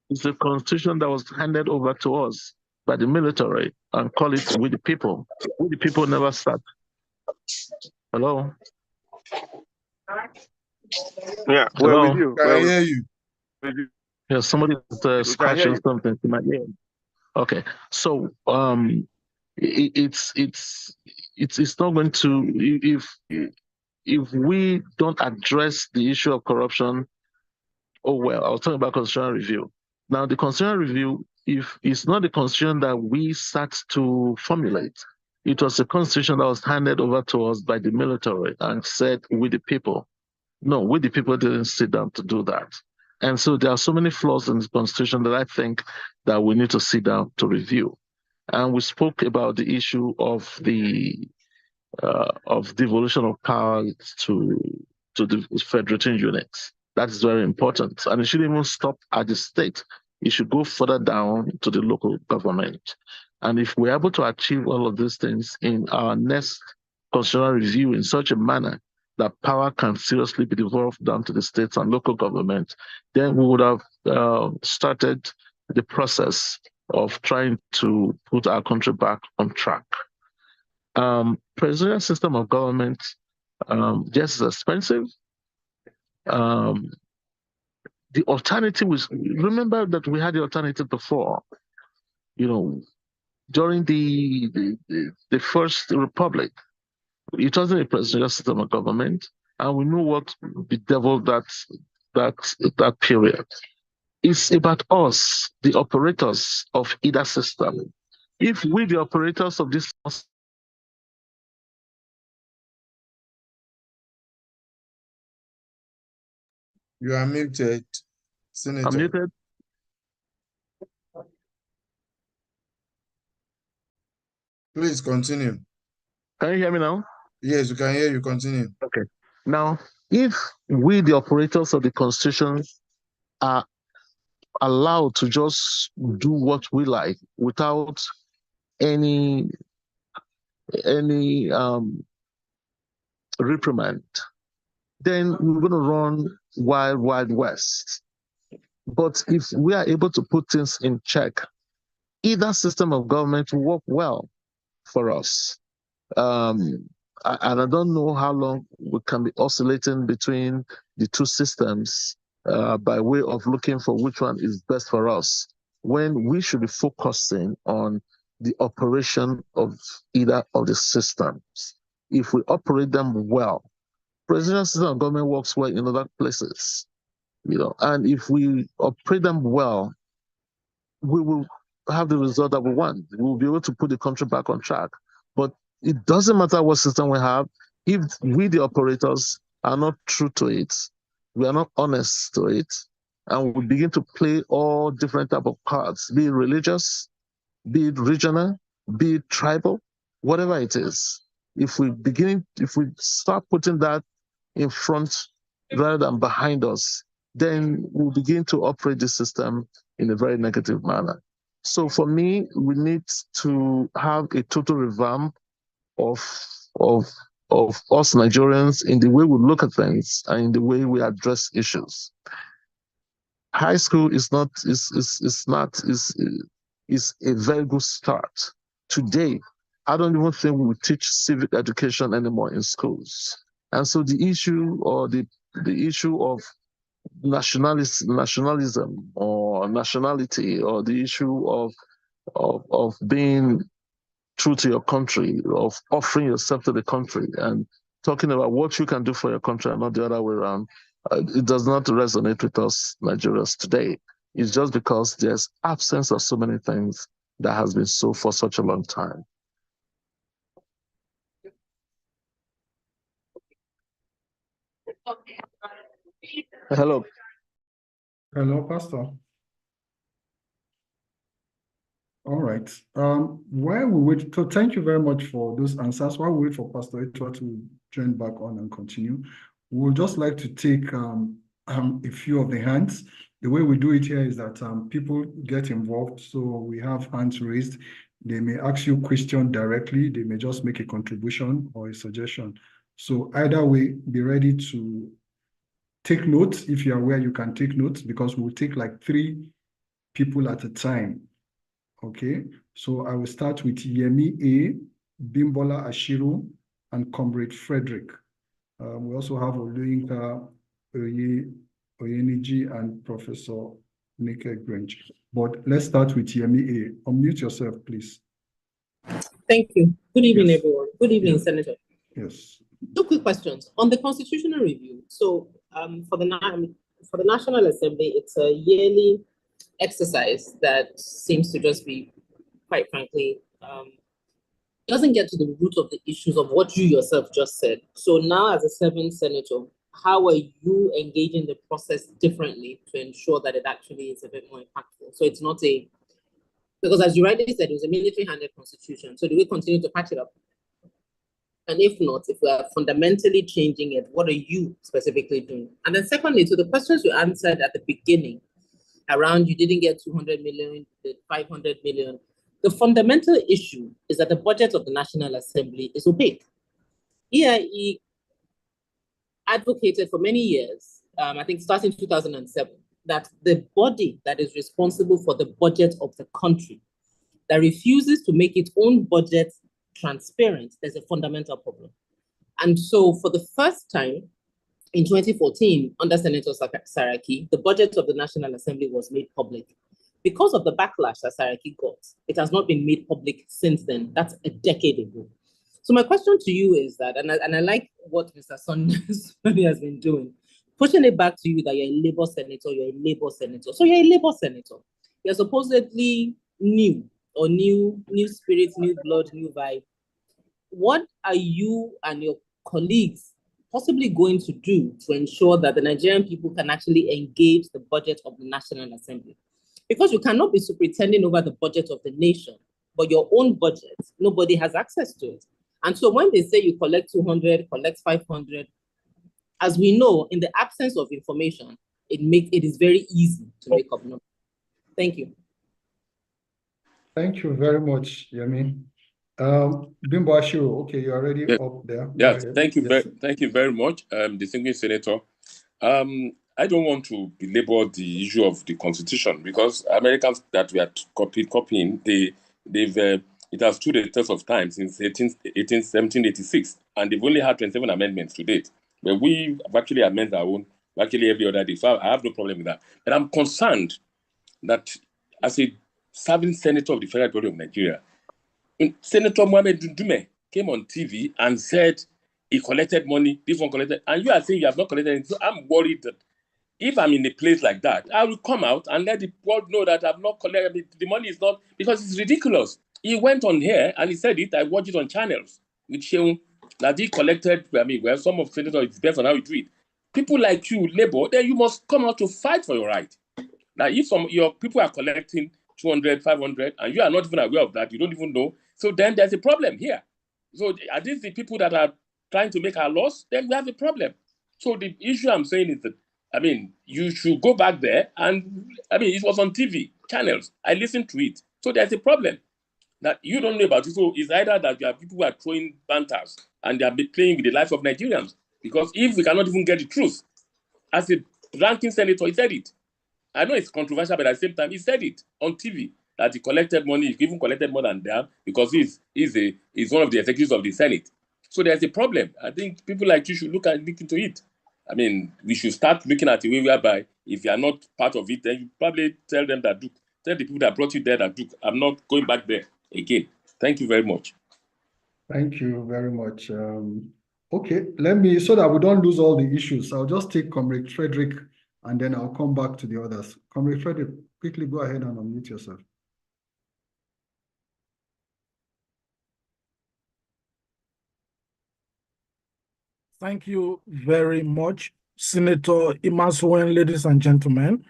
It's a constitution that was handed over to us by the military and call it "We the People." We the People never start. Hello? Yeah, Hello? we're with you. I hear you. Yeah, somebody is scratching something to my ear. Okay, so it's not going to, if we don't address the issue of corruption. Oh well, I was talking about constitutional review. Now, the constitutional review, if it's not the constitution that we sat to formulate, it was a constitution that was handed over to us by the military and said, "We the people." No, we the people didn't sit down to do that. And so there are so many flaws in the constitution that I think that we need to sit down to review. And we spoke about the issue of the devolution of power to the federating units. That is very important. And it shouldn't even stop at the state. It should go further down to the local government. And if we're able to achieve all of these things in our next constitutional review in such a manner that power can seriously be devolved down to the states and local government, then we would have started the process of trying to put our country back on track. Presidential system of government, just as expensive. The alternative was, remember that we had the alternative before, during the First Republic. It wasn't a presidential system of government, and we know what bedeviled that period. It's about us, the operators of either system. If we, the operators of this, You are muted, Senator. I'm muted. Please continue. Can you hear me now? Yes, we can hear you. Continue. Okay. Now, if we, the operators of the Constitution, are allowed to just do what we like without any reprimand, then we're going to run wild west. But if we are able to put things in check, either system of government will work well for us. And I don't know how long we can be oscillating between the two systems by way of looking for which one is best for us, when we should be focusing on the operation of either of the systems. If we operate them well, presidential system of government works well in other places, and if we operate them well, we will have the result that we want. We will be able to put the country back on track. But it doesn't matter what system we have, if we, the operators, are not true to it, we are not honest to it, and we begin to play all different type of cards, be it religious, be it regional, be it tribal, whatever it is. If we start putting that in front rather than behind us, then we'll begin to operate the system in a very negative manner. So for me, we need to have a total revamp of of us Nigerians in the way we look at things and in the way we address issues. High school is a very good start. Today, I don't even think we teach civic education anymore in schools. And so the issue of nationalism or nationality, or the issue of being true to your country, of offering yourself to the country and talking about what you can do for your country and not the other way around, it does not resonate with us Nigerians today. It's just because there's absence of so many things that has been so for such a long time. Hello. Hello, Pastor. All right. While we wait, so thank you very much for those answers. While we wait for Pastor Etua to join back on and continue, we would just like to take a few of the hands. The way we do it here is that people get involved. So we have hands raised. They may ask you a question directly. They may just make a contribution or a suggestion. So either way, be ready to take notes. If you're aware, you can take notes, because we'll take like 3 people at a time. Okay, so I will start with Yemi A, Bimbola Ashiru, and Comrade Frederick. We also have Oluyinka Oyeniji and Professor Nike Grange. But let's start with Yemi A. Unmute yourself, please. Thank you. Good evening, everyone. Good evening, Senator. Yes. 2 quick questions on the constitutional review. So for the National Assembly, it's a yearly exercise that seems to just be, quite frankly, doesn't get to the root of the issues of what you yourself just said. So now, as a 7th senator, how are you engaging the process differently to ensure that it actually is a bit more impactful? So it's not because as you rightly said, it was a military-handed constitution. So do we continue to patch it up? And if not, if we are fundamentally changing it, what are you specifically doing? And then secondly, to the questions you answered at the beginning, around you didn't get 200 million, 500 million. The fundamental issue is that the budget of the National Assembly is opaque. EIE advocated for many years, I think starting 2007, that the body that is responsible for the budget of the country, that refuses to make its own budget transparent, there's a fundamental problem. And so for the first time, in 2014, under Senator Saraki, the budget of the National Assembly was made public. Because of the backlash that Saraki got, it has not been made public since then. That's a decade ago. So my question to you is that, and I like what Mr. Sonny has been doing, pushing it back to you that you're a Labour senator, you're a Labour senator. So you're a Labour senator. You're supposedly new, or new spirit, new blood, new vibe. What are you and your colleagues possibly going to do to ensure that the Nigerian people can actually engage the budget of the National Assembly? Because you cannot be superintending over the budget of the nation, but your own budget, nobody has access to it. And so when they say you collect 200, collect 500, as we know, in the absence of information, it is very easy to make up numbers. Thank you. Thank you very much, Yemi. Bimbo Ashiru, okay, you're already up there. Yeah, thank you very much, distinguished Senator. I don't want to belabor the issue of the Constitution, because Americans that we are copying, it has stood the test of time since 1786, and they've only had 27 amendments to date. But we have actually amended our own actually every other day, so I have no problem with that. But I'm concerned that as a serving senator of the Federal Republic of Nigeria, Senator Mohammed Dundume came on TV and said he collected money, this one collected, and you are saying you have not collected anything. So I'm worried that if I'm in a place like that, I will come out and let the world know that I've not collected, the money is not, because it's ridiculous. He went on here and he said it, I watched it on channels, which show that he collected, some of senators, it depends on how you do it. People like you, Labour, then you must come out to fight for your right. Now, if your people are collecting 200, 500, and you are not even aware of that, you don't even know, so then there's a problem here. So are these the people that are trying to make our laws? Then we have a problem. So the issue I'm saying is that, you should go back there and, it was on TV, channels. I listened to it. So there's a problem that you don't know about it. So it's either that you have people who are throwing banters and they are playing with the lives of Nigerians. Because if we cannot even get the truth, as a ranking senator, he said it. I know it's controversial, but at the same time, he said it on TV that he collected money, he even collected more than them because he's one of the executives of the Senate. So there's a problem. I think people like you should look into it. I mean, we should start looking at a way whereby if you are not part of it, then you probably tell them that, tell the people that brought you there that, I'm not going back there again. Thank you very much. Thank you very much. Okay, so that we don't lose all the issues, I'll just take Comrade Frederick and then I'll come back to the others. Comrade Frederick, quickly go ahead and unmute yourself. Thank you very much, Senator Imasuen, ladies and gentlemen.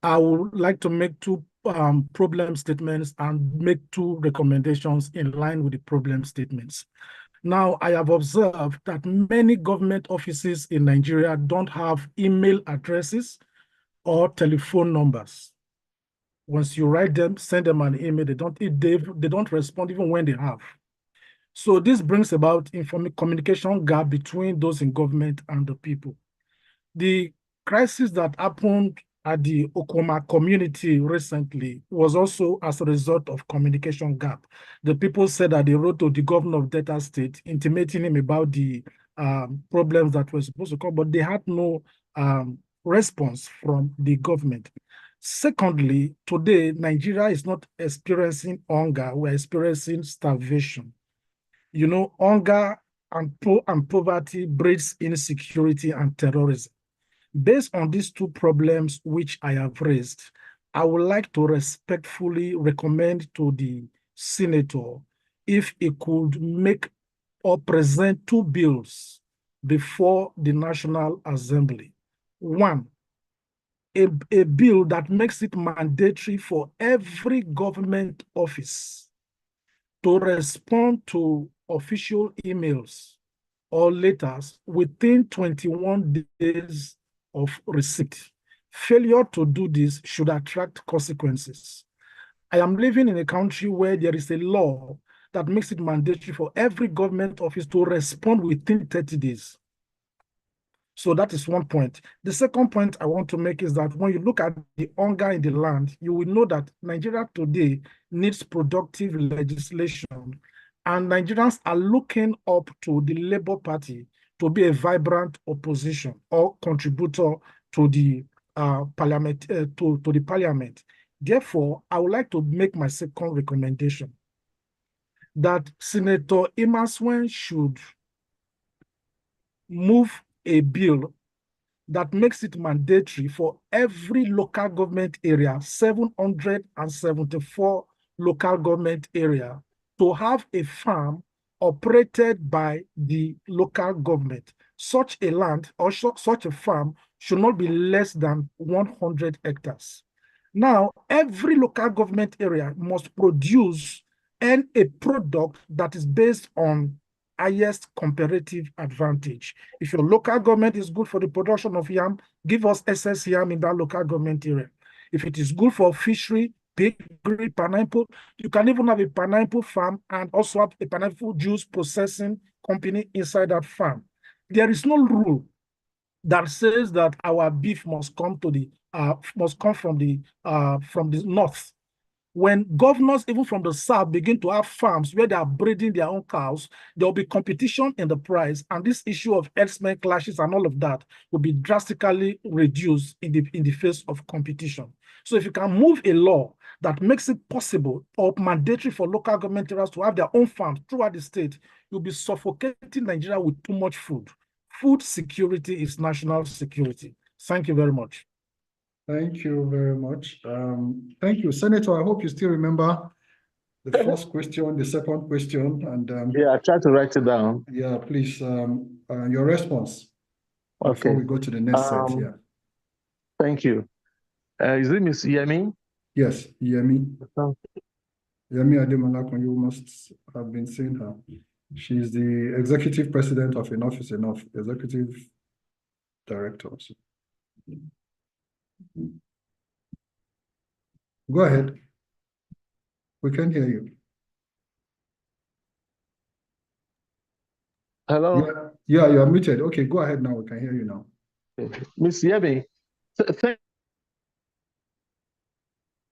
I would like to make two problem statements and make two recommendations in line with the problem statements. Now, I have observed that many government offices in Nigeria don't have email addresses or telephone numbers. Once you write them, send them an email, they don't respond even when they have. So this brings about communication gap between those in government and the people. The crisis that happened at the Okoma community recently was also as a result of communication gap. The people said that they wrote to the governor of Delta State, intimating him about the problems that were supposed to come, but they had no response from the government. Secondly, today, Nigeria is not experiencing hunger, we're experiencing starvation. You know, hunger and poverty breeds insecurity and terrorism. Based on these two problems which I have raised, I would like to respectfully recommend to the senator if he could make or present two bills before the National Assembly. One, a bill that makes it mandatory for every government office to respond to official emails or letters within 21 days of receipt. Failure to do this should attract consequences. I am living in a country where there is a law that makes it mandatory for every government office to respond within 30 days. So that is one point. The second point I want to make is that when you look at the hunger in the land, you will know that Nigeria today needs productive legislation, and Nigerians are looking up to the Labour Party to be a vibrant opposition or contributor to the parliament. Therefore, I would like to make my second recommendation that Senator Imasuen should move a bill that makes it mandatory for every local government area, 774 local government area, to have a farm operated by the local government. Such a land or such a farm should not be less than 100 hectares. Now, every local government area must produce a product that is based on highest comparative advantage. If your local government is good for the production of yam, give us excess yam in that local government area. If it is good for fishery, piggery, pineapple, you can even have a pineapple farm and also have a pineapple juice processing company inside that farm. There is no rule that says that our beef must come from the north. When governors, even from the south, begin to have farms where they are breeding their own cows, there will be competition in the price, and this issue of herdsmen clashes and all of that will be drastically reduced in the face of competition. So if you can move a law that makes it possible or mandatory for local government areas to have their own farms throughout the state, you'll be suffocating Nigeria with too much food. Food security is national security. Thank you very much. Thank you very much. Thank you, Senator. I hope you still remember the first question, the second question, and yeah, I tried to write it down. Yeah, please, your response Okay. before we go to the next set. Yeah. Thank you. Is it Ms. Yemi? Yes, Yemi. Yemi Ademalakun, you must have been seeing her. She's the executive president of Enough is Enough, executive director. Go ahead. We can hear you. Hello? Yeah, you're muted. Okay, go ahead now. We can hear you now. Miss Yemi, thank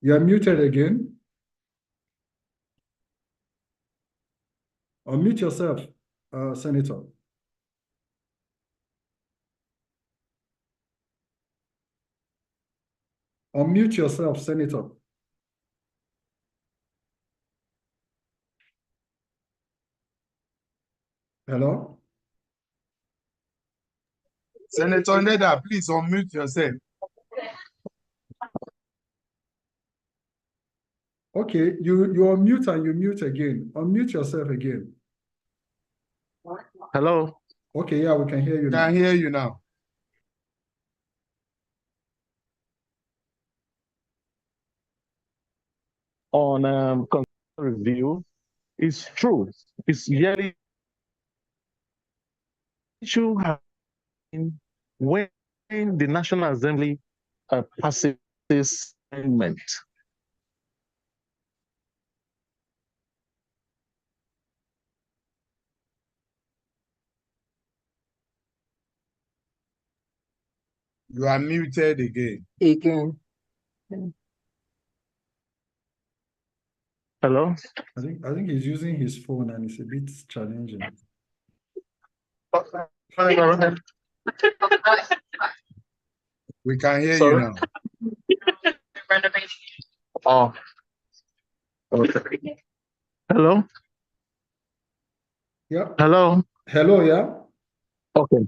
You're muted again. Unmute yourself, Senator. Unmute yourself, Senator. Hello? Senator Neda, please unmute yourself. Okay, you unmute and you mute again. Unmute yourself again. Hello? Okay, yeah, we can hear you now. Can hear you now. On review, it's true. It's yearly issue when the National Assembly passes this amendment. You are muted again. Again. Hello? I think he's using his phone and it's a bit challenging. We can hear you now. Oh. Okay. Hello? Yeah. Hello? Hello, yeah? Okay.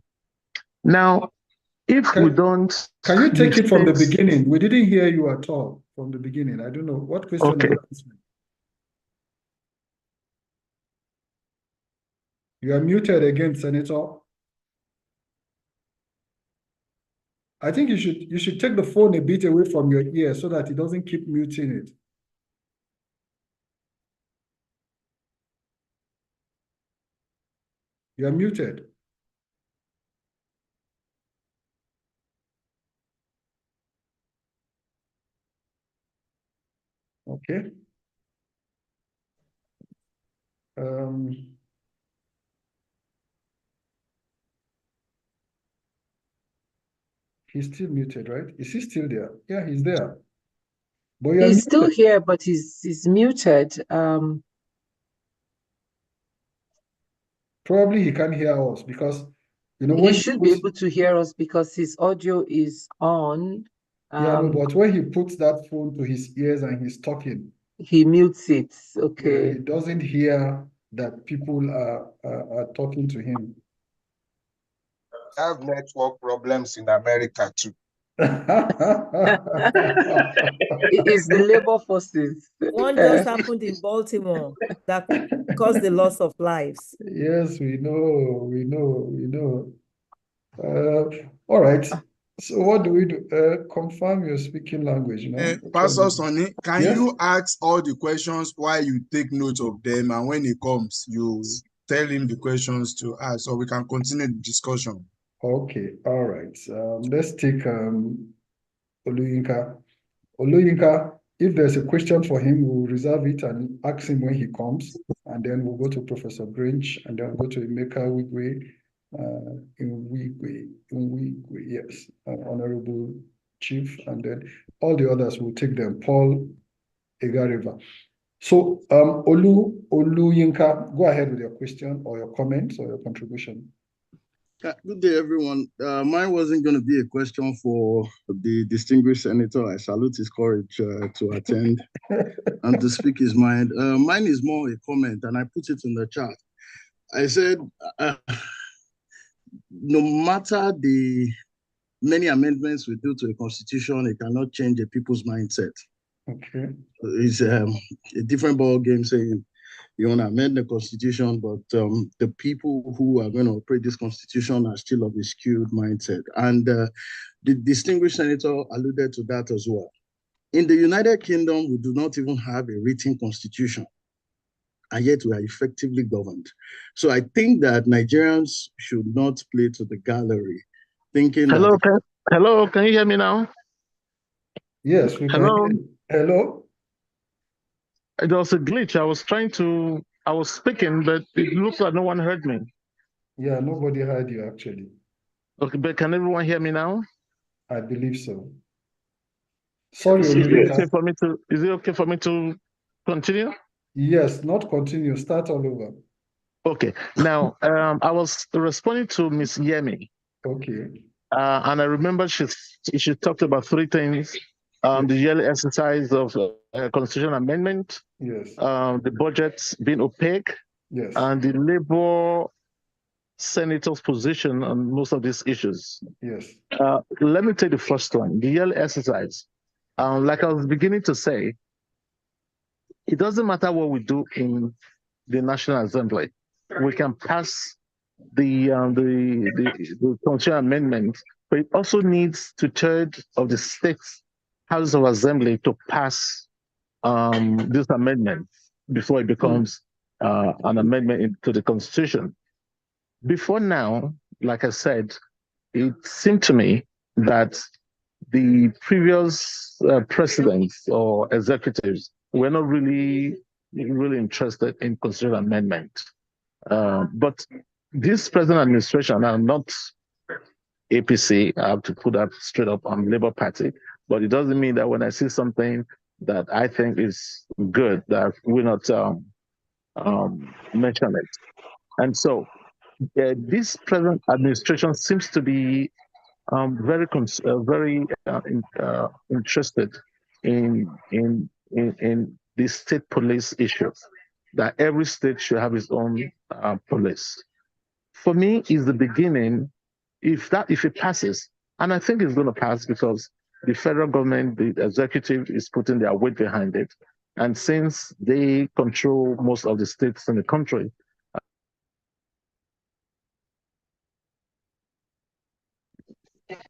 Now, if we don't... Can you take it from the beginning? We didn't hear you at all from the beginning. I don't know. What question Okay. are you answering? You are muted again, Senator. I think you should take the phone a bit away from your ear so that it doesn't keep muting it. You are muted. Okay. He's still muted, right? Is he still there? Yeah, he's there. But you're He's still muted. here, but he's muted. Probably he can't hear us because, you know, He when should be able to hear us because his audio is on. yeah, no, but when he puts that phone to his ears and he's talking, he mutes it. yeah, Okay. he doesn't hear that people are talking to him. Have network problems in America too. It is the labor forces. One just happened in Baltimore that caused the loss of lives. Yes, we know. All right. So what do we do? Confirm your speaking language, you know? Pastor Sonny, can Yes? you ask all the questions while you take note of them, and when he comes, you tell him the questions to ask, so we can continue the discussion. Okay, all right. Let's take Oluyinka. Oluyinka, if there's a question for him, we'll reserve it and ask him when he comes, and then we'll go to Professor Grinch, and then we'll go to Emeka Wigwe, yes, Honorable Chief, and then all the others will take them. Paul Egariva. So, Oluyinka, go ahead with your question or your comments or your contribution. Good day, everyone. Mine wasn't going to be a question for the distinguished senator. I salute his courage to attend and to speak his mind. Mine is more a comment, and I put it in the chat. I said, no matter the many amendments we do to the constitution, it cannot change a people's mindset. Okay. It's a different ball game saying you want to amend the constitution, but the people who are going to operate this constitution are still of a skewed mindset. And the distinguished senator alluded to that as well. In the United Kingdom, we do not even have a written constitution, and yet we are effectively governed. So I think that Nigerians should not play to the gallery, thinking Hello, that... Hello, can you hear me now? Yes, we Hello? can. Hello? There was a glitch. I was speaking, but it looks like no one heard me. Yeah, nobody heard you actually. Okay, but can everyone hear me now? I believe so. Sorry, Is it Oluyinka. okay for me to, is it okay for me to continue? Yes, not continue. Start all over. Okay. Now, I was responding to Miss Yemi, Okay. and I remember she talked about three things: the yearly exercise of constitutional amendment, Yes. the budget being opaque, Yes. and the Labour senator's position on most of these issues. Yes. Let me take the first one, the yearly exercise. Like I was beginning to say, it doesn't matter what we do in the National Assembly. We can pass the constitutional amendment, but it also needs 2/3 of the state's House of Assembly to pass this amendment before it becomes an amendment into the Constitution. Before now, like I said, it seemed to me that the previous presidents or executives were not really interested in constitutional amendment. But this present administration, I'm not APC, I have to put that straight up, on Labour Party, but it doesn't mean that when I see something that I think is good, that we not mention it. And so this present administration seems to be very interested in the state police issues, that every state should have its own police. For me, is the beginning. If it passes, and I think it's going to pass because the federal government, the executive, is putting their weight behind it, and since they control most of the states in the country,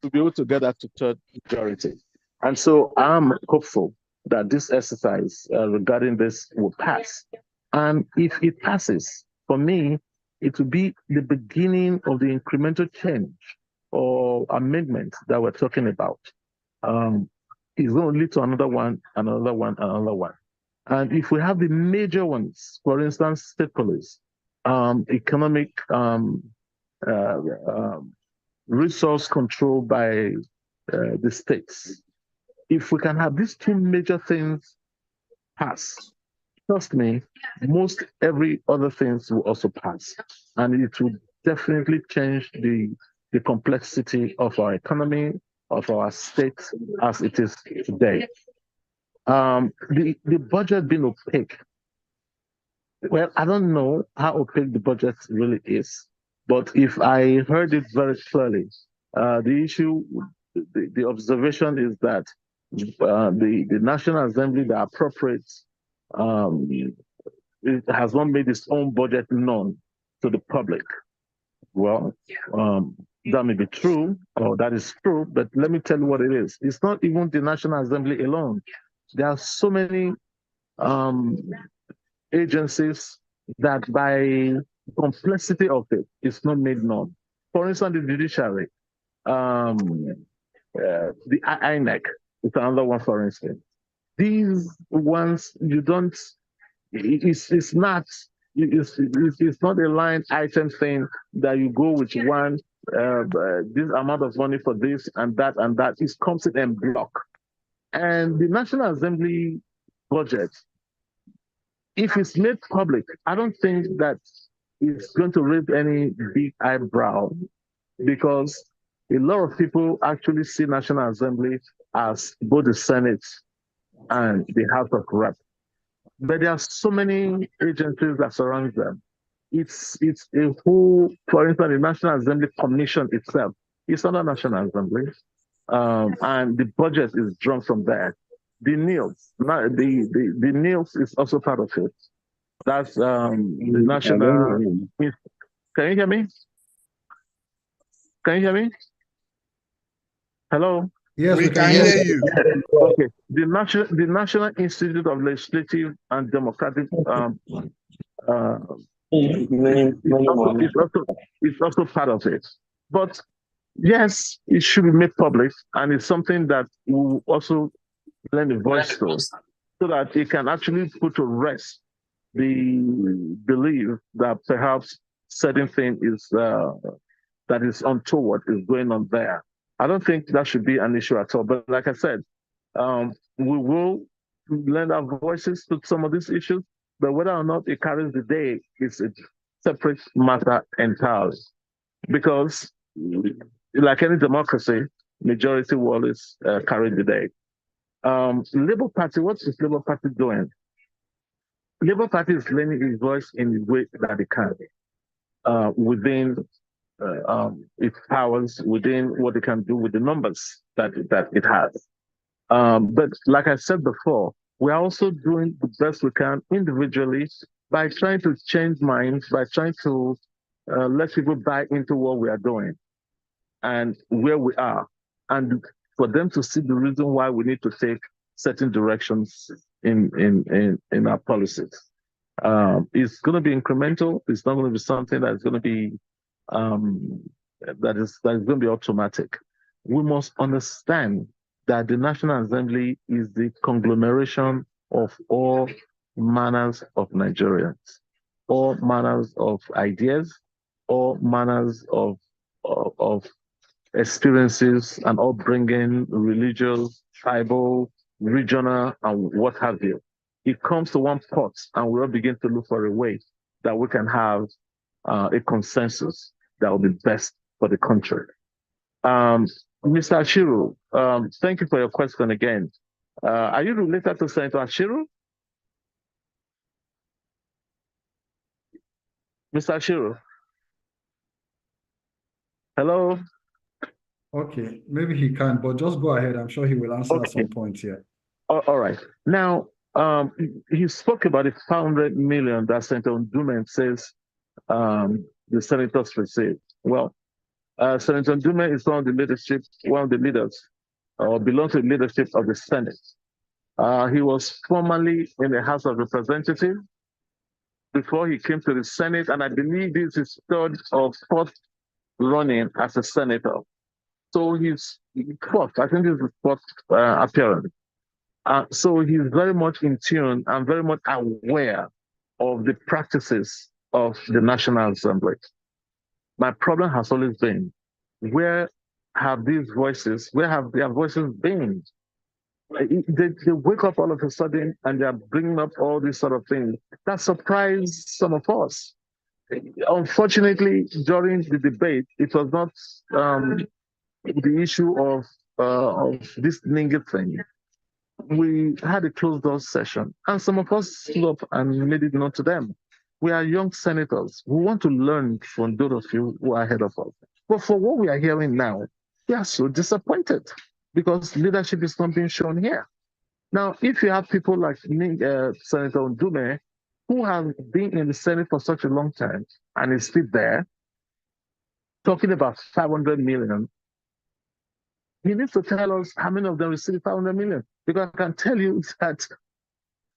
to be able to get that to third majority. And so I'm hopeful that this exercise regarding this will pass. And if it passes, for me, it will be the beginning of the incremental change or amendment that we're talking about. It's going to lead to another one, another one, another one. And if we have the major ones, for instance, state police, economic resource control by the states. If we can have these two major things pass, trust me, most every other things will also pass. And it will definitely change the complexity of our economy, of our state as it is today. The budget being opaque. Well, I don't know how opaque the budget really is. But if I heard it very clearly, the issue, the observation is that the National Assembly that appropriates it has not made its own budget known to the public. Well, that may be true, or that is true, but let me tell you what it is. It's not even the National Assembly alone. There are so many agencies that by complexity of it is not made known. For instance, the judiciary, the INEC is another one, for instance. These ones, you don't, it's not a line item thing that you go with one, this amount of money for this and that, it comes in block. And the National Assembly budget, if it's made public, I don't think that it's going to raise any big eyebrow, because a lot of people actually see National Assembly as both the Senate and the House of Reps. But there are so many agencies that surround them. It's a whole, for instance, the National Assembly Commission itself, it's not a National Assembly. And the budget is drawn from there. The NILS, the NILS is also part of it. That's the national. Can you hear me? Can you hear me? Hello? Yes, we can hear you. Okay. The National Institute of Legislative and Democratic it's also part of it. But yes, it should be made public, and it's something that we will also lend a voice to, so that it can actually put to rest the belief that perhaps certain thing is that is untoward is going on there. I don't think that should be an issue at all. But like I said, we will lend our voices to some of these issues, but whether or not it carries the day is a separate matter entirely. Because, like any democracy, majority will always carry the day. Labour Party, what is Labour Party doing? Labour Party is lending its voice in the way that it can, within its powers, within what it can do with the numbers that it has. But like I said before, we're also doing the best we can individually by trying to change minds, by trying to let people buy into what we are doing and where we are, and for them to see the reason why we need to take certain directions in our policies. It's going to be incremental. It's not going to be something that's going to be that is going to be automatic. We must understand that the National Assembly is the conglomeration of all manners of Nigerians, all manners of ideas, all manners of experiences, and all bringing religious, tribal, regional, and what have you. It comes to one pot, and we'll begin to look for a way that we can have a consensus that will be best for the country. Mr. Ashiru, thank you for your question again. Are you related to Senator Ashiru? Mr. Ashiru? Hello? Okay, maybe he can, but just go ahead. I'm sure he will answer at some point here. All right. Now, he spoke about the 500 million that Senator Ndume says the senators received. Well, Senator Ndume is one of the leaders, or belongs to the leadership of the Senate. He was formerly in the House of Representatives before he came to the Senate, and I believe this is third or fourth running as a senator. So he's fourth. I think this is his fourth appearance. So he's very much in tune and very much aware of the practices of the National Assembly. My problem has always been, where have their voices been? They wake up all of a sudden and they're bringing up all these sort of things that surprise some of us. Unfortunately, during the debate, it was not the issue of this Ninga thing. We had a closed door session, and some of us stood up and made it known to them. We are young senators. We want to learn from those of you who are ahead of us. But for what we are hearing now, we are so disappointed because leadership is not being shown here. Now, if you have people like Senator Ndume, who have been in the Senate for such a long time and is still there, talking about 500 million, he needs to tell us how many of them received 500 million. Because I can tell you that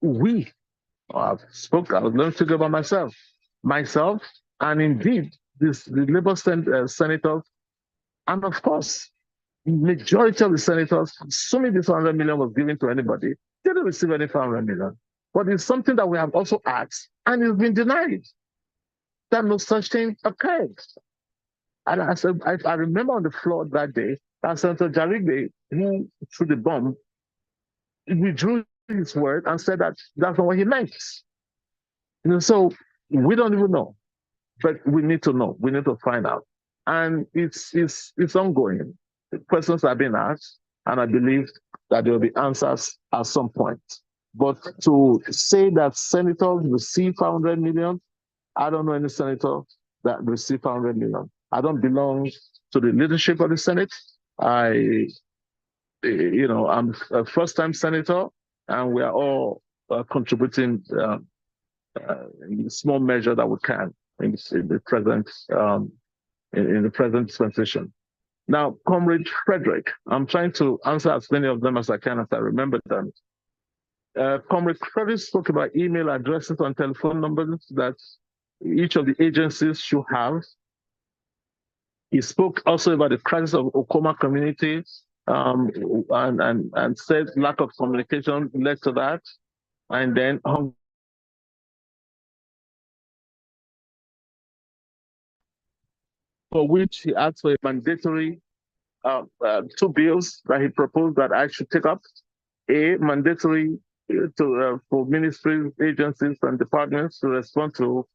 I was going to go about myself, and indeed, the Labour senators, and of course, majority of the senators, assuming this 100 million was given to anybody, they didn't receive any 500 million. But it's something that we have also asked, and it's been denied. That no such thing occurred. And I remember on the floor that day, that Senator Jarigbe, who threw the bomb, withdrew his word and said that that's not what he meant. So we don't even know, but we need to know. We need to find out, and it's ongoing. The questions are being asked, and I believe that there will be answers at some point. But to say that senators receive 500 million, I don't know any senator that received 500 million. I don't belong to the leadership of the Senate. I'm a first-time senator, and we are all contributing in the small measure that we can in the present dispensation. Now, Comrade Frederick, I'm trying to answer as many of them as I can as I remember them. Comrade Frederick spoke about email addresses and telephone numbers that each of the agencies should have. He spoke also about the crisis of Okoma community, and said lack of communication led to that, and then for which he asked for a mandatory 2 bills that he proposed that I should take up. A, mandatory for ministries, agencies, and departments to respond to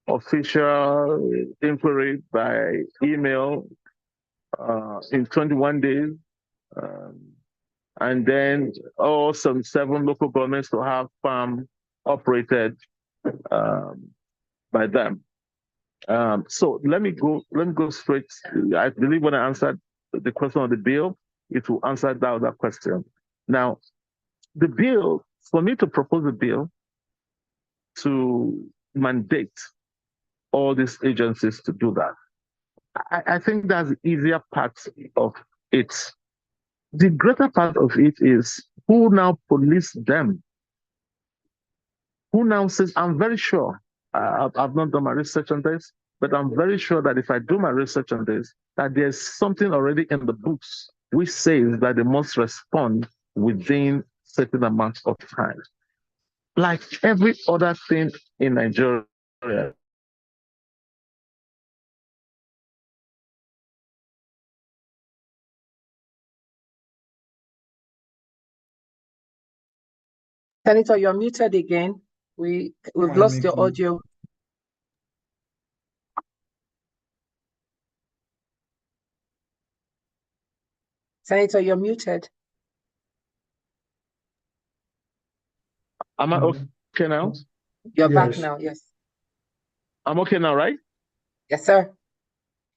official inquiry by email in 21 days. And then also 7 local governments to have farm operated by them. So let me go straight. I believe when I answered the question of the bill, it will answer that other question. Now, the bill, for me to propose a bill to mandate all these agencies to do that, I think that's the easier part of it. The greater part of it is who now police them? Who now says, I'm very sure, I've not done my research on this, but I'm very sure that if I do my research on this, that there's something already in the books which says that they must respond within certain amount of time. Like every other thing in Nigeria. Senator, you're muted again. We've lost your audio. Senator, you're muted. Am I okay now? You're back now, yes. I'm okay now, right? Yes, sir.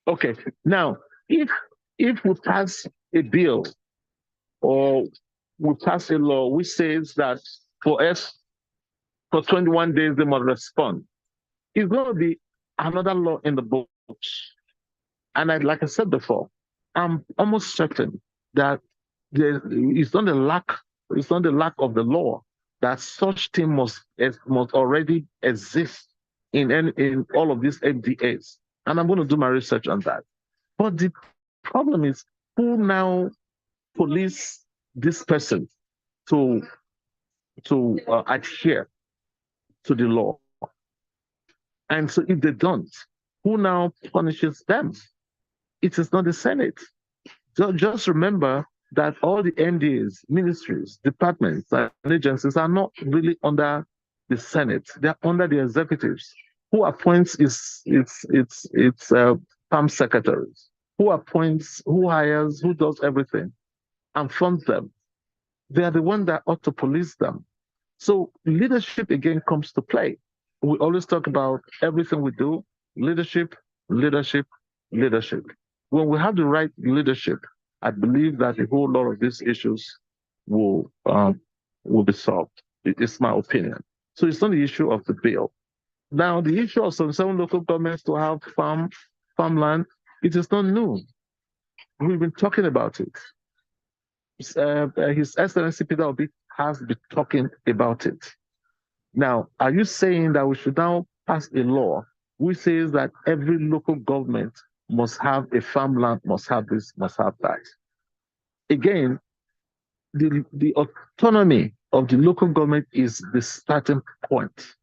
Okay. Now, if we pass a bill or we pass a law which says that for 21 days they must respond, it's going to be another law in the books. And like I said before, I'm almost certain that it's not the lack of the law that such thing must already exist in all of these NDAs. And I'm going to do my research on that. But the problem is, who now police this person to adhere to the law? And so if they don't, who now punishes them? It is not the Senate. So just remember that all the NDAs, ministries, departments, and agencies are not really under the Senate. They're under the executives. Who appoints its farm secretaries? Who appoints, who hires, who does everything and funds them? They are the ones that ought to police them. So leadership again comes to play. We always talk about everything we do, leadership, leadership, leadership. When we have the right leadership, I believe that a whole lot of these issues will be solved. It's my opinion. So it's not the issue of the bill. Now, the issue of some local governments to have farmland, it is not new. We've been talking about it. His Excellency Peter Obi has been talking about it. Now, are you saying that we should now pass a law which says that every local government must have a farmland, must have this, must have that? Again, the autonomy of the local government is the starting point.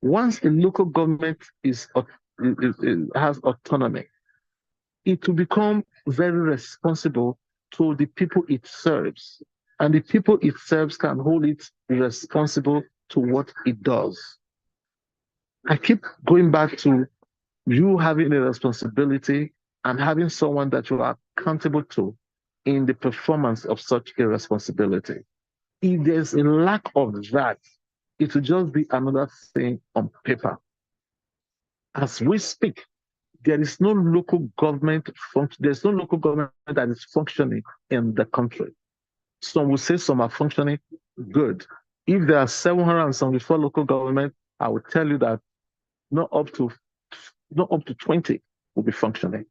Once a local government has autonomy, it will become very responsible to the people it serves. And the people it serves can hold it responsible to what it does. I keep going back to you having a responsibility and having someone that you are accountable to in the performance of such a responsibility. If there's a lack of that, it will just be another thing on paper. As we speak, there is no local government there's no local government that is functioning in the country. Some will say some are functioning good. If there are 774 local governments, I will tell you that not up to 20 will be functioning.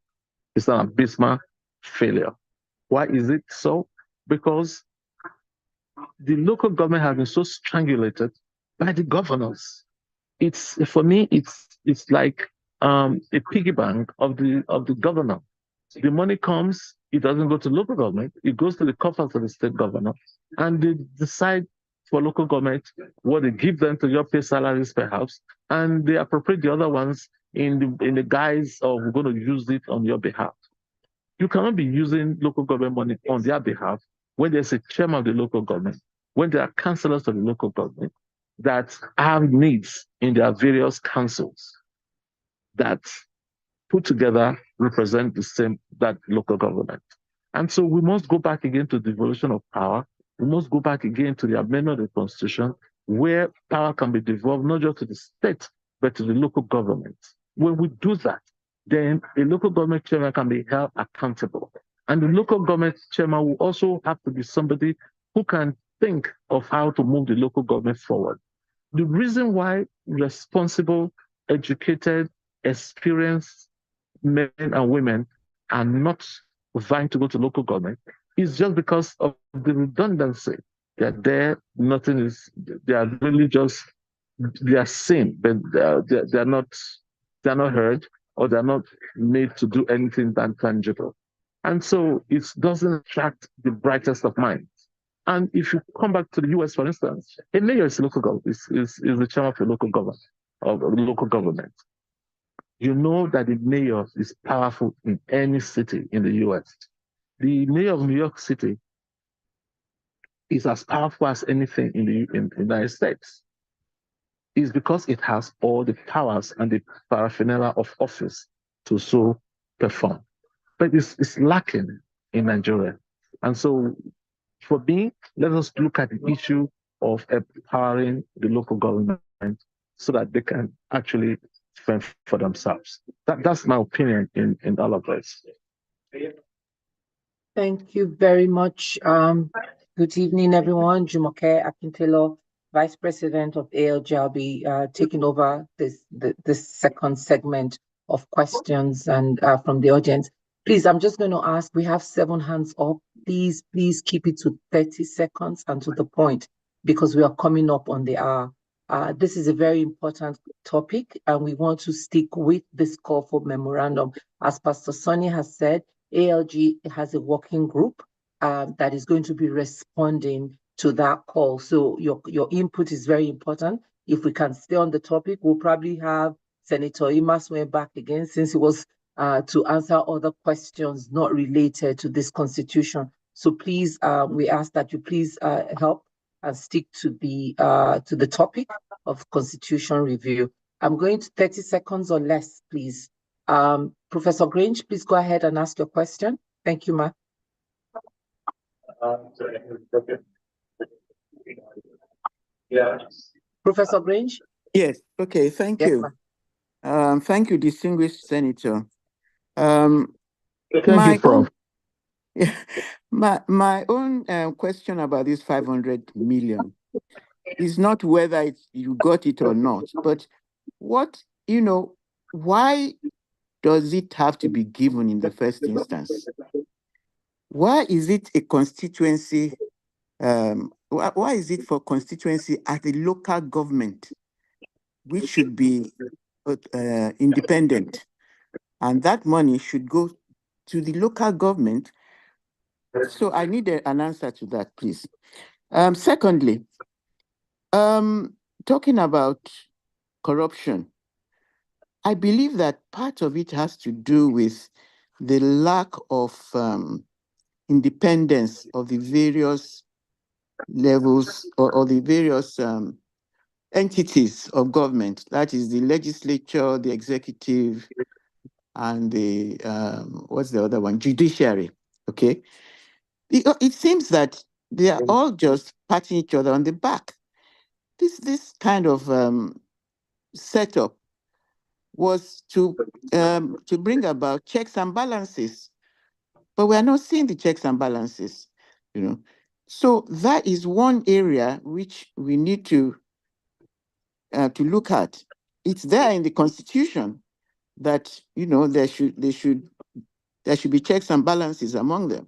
It's an abysmal failure. Why is it so? Because the local government has been so strangulated by the governors. For me, it's like a piggy bank of the governor. The money comes, it doesn't go to local government, it goes to the coffers of the state governor, and they decide for local government what they give them to your pay salaries perhaps, and they appropriate the other ones in the guise of we're going to use it on your behalf. You cannot be using local government money on their behalf when there's a chairman of the local government, when there are councillors of the local government that have needs in their various councils that put together represent that local government. And so we must go back again to the devolution of power. We must go back again to the amendment of the Constitution, where power can be devolved not just to the state, but to the local government. When we do that, then a local government chairman can be held accountable. And the local government chairman will also have to be somebody who can think of how to move the local government forward. The reason why responsible, educated, experienced men and women are not vying to go to local government is just because of the redundancy. They're there, nothing is, they are really just, they are seen, but they're not heard, or they're not made to do anything that tangible. And so it doesn't attract the brightest of minds. And if you come back to the US, for instance, a mayor is local government, is the chairman of a local government, of a local government. You know that the mayor is powerful in any city in the US. The mayor of New York City is as powerful as anything in the United States. It's because it has all the powers and the paraphernalia of office to so perform. But it's lacking in Nigeria. And so for me, let us look at the issue of empowering the local government so that they can actually fend for themselves. That's my opinion in all of this. Thank you very much. Good evening, everyone. Jumoke Akintelo, Vice President of ALJ. I'll be taking over this second segment of questions and from the audience. Please, I'm just going to ask, we have 7 hands up. Please keep it to 30 seconds and to the point, because we are coming up on the hour. This is a very important topic, and we want to stick with this call for memorandum. As Pastor Sonny has said, ALG has a working group that is going to be responding to that call. So your input is very important. If we can stay on the topic, we'll probably have Senator Imasue back again, since he was to answer other questions not related to this constitution. So please, we ask that you please help and stick to the topic of constitution review. I'm going to 30 seconds or less, please. Professor Grange, please go ahead and ask your question. Thank you, Ma. Professor Grange? Yes, okay, thank you. Thank you, distinguished Senator. Thank you, Prof. My own question about this 500 million is not whether you got it or not, but why does it have to be given in the first instance? Why is it a constituency? Why is it for constituency at the local government, which should be independent? And that money should go to the local government. So I need an answer to that, please. Secondly, talking about corruption, I believe that part of it has to do with the lack of independence of the various levels or the various entities of government. That is the legislature, the executive, and the, what's the other one? Judiciary, okay? It seems that they are all just patting each other on the back. This kind of setup was to bring about checks and balances, but we are not seeing the checks and balances, So that is one area which we need to look at. It's there in the Constitution that there should be checks and balances among them,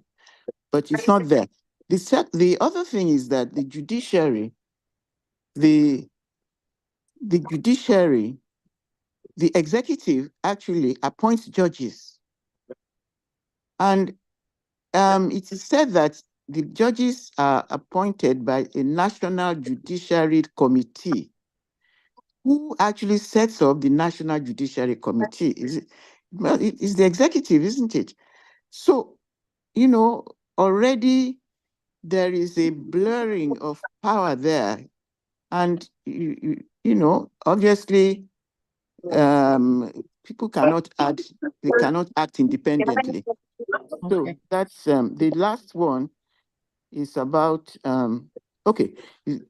but it's not there. The other thing is that the judiciary, the executive actually appoints judges, and it is said that the judges are appointed by a National Judiciary Committee, who actually sets up the National Judiciary Committee? Well, it's the executive, isn't it? So, you know, already there is a blurring of power there. And, you know, obviously, people cannot act independently. So that's the last one is about, okay,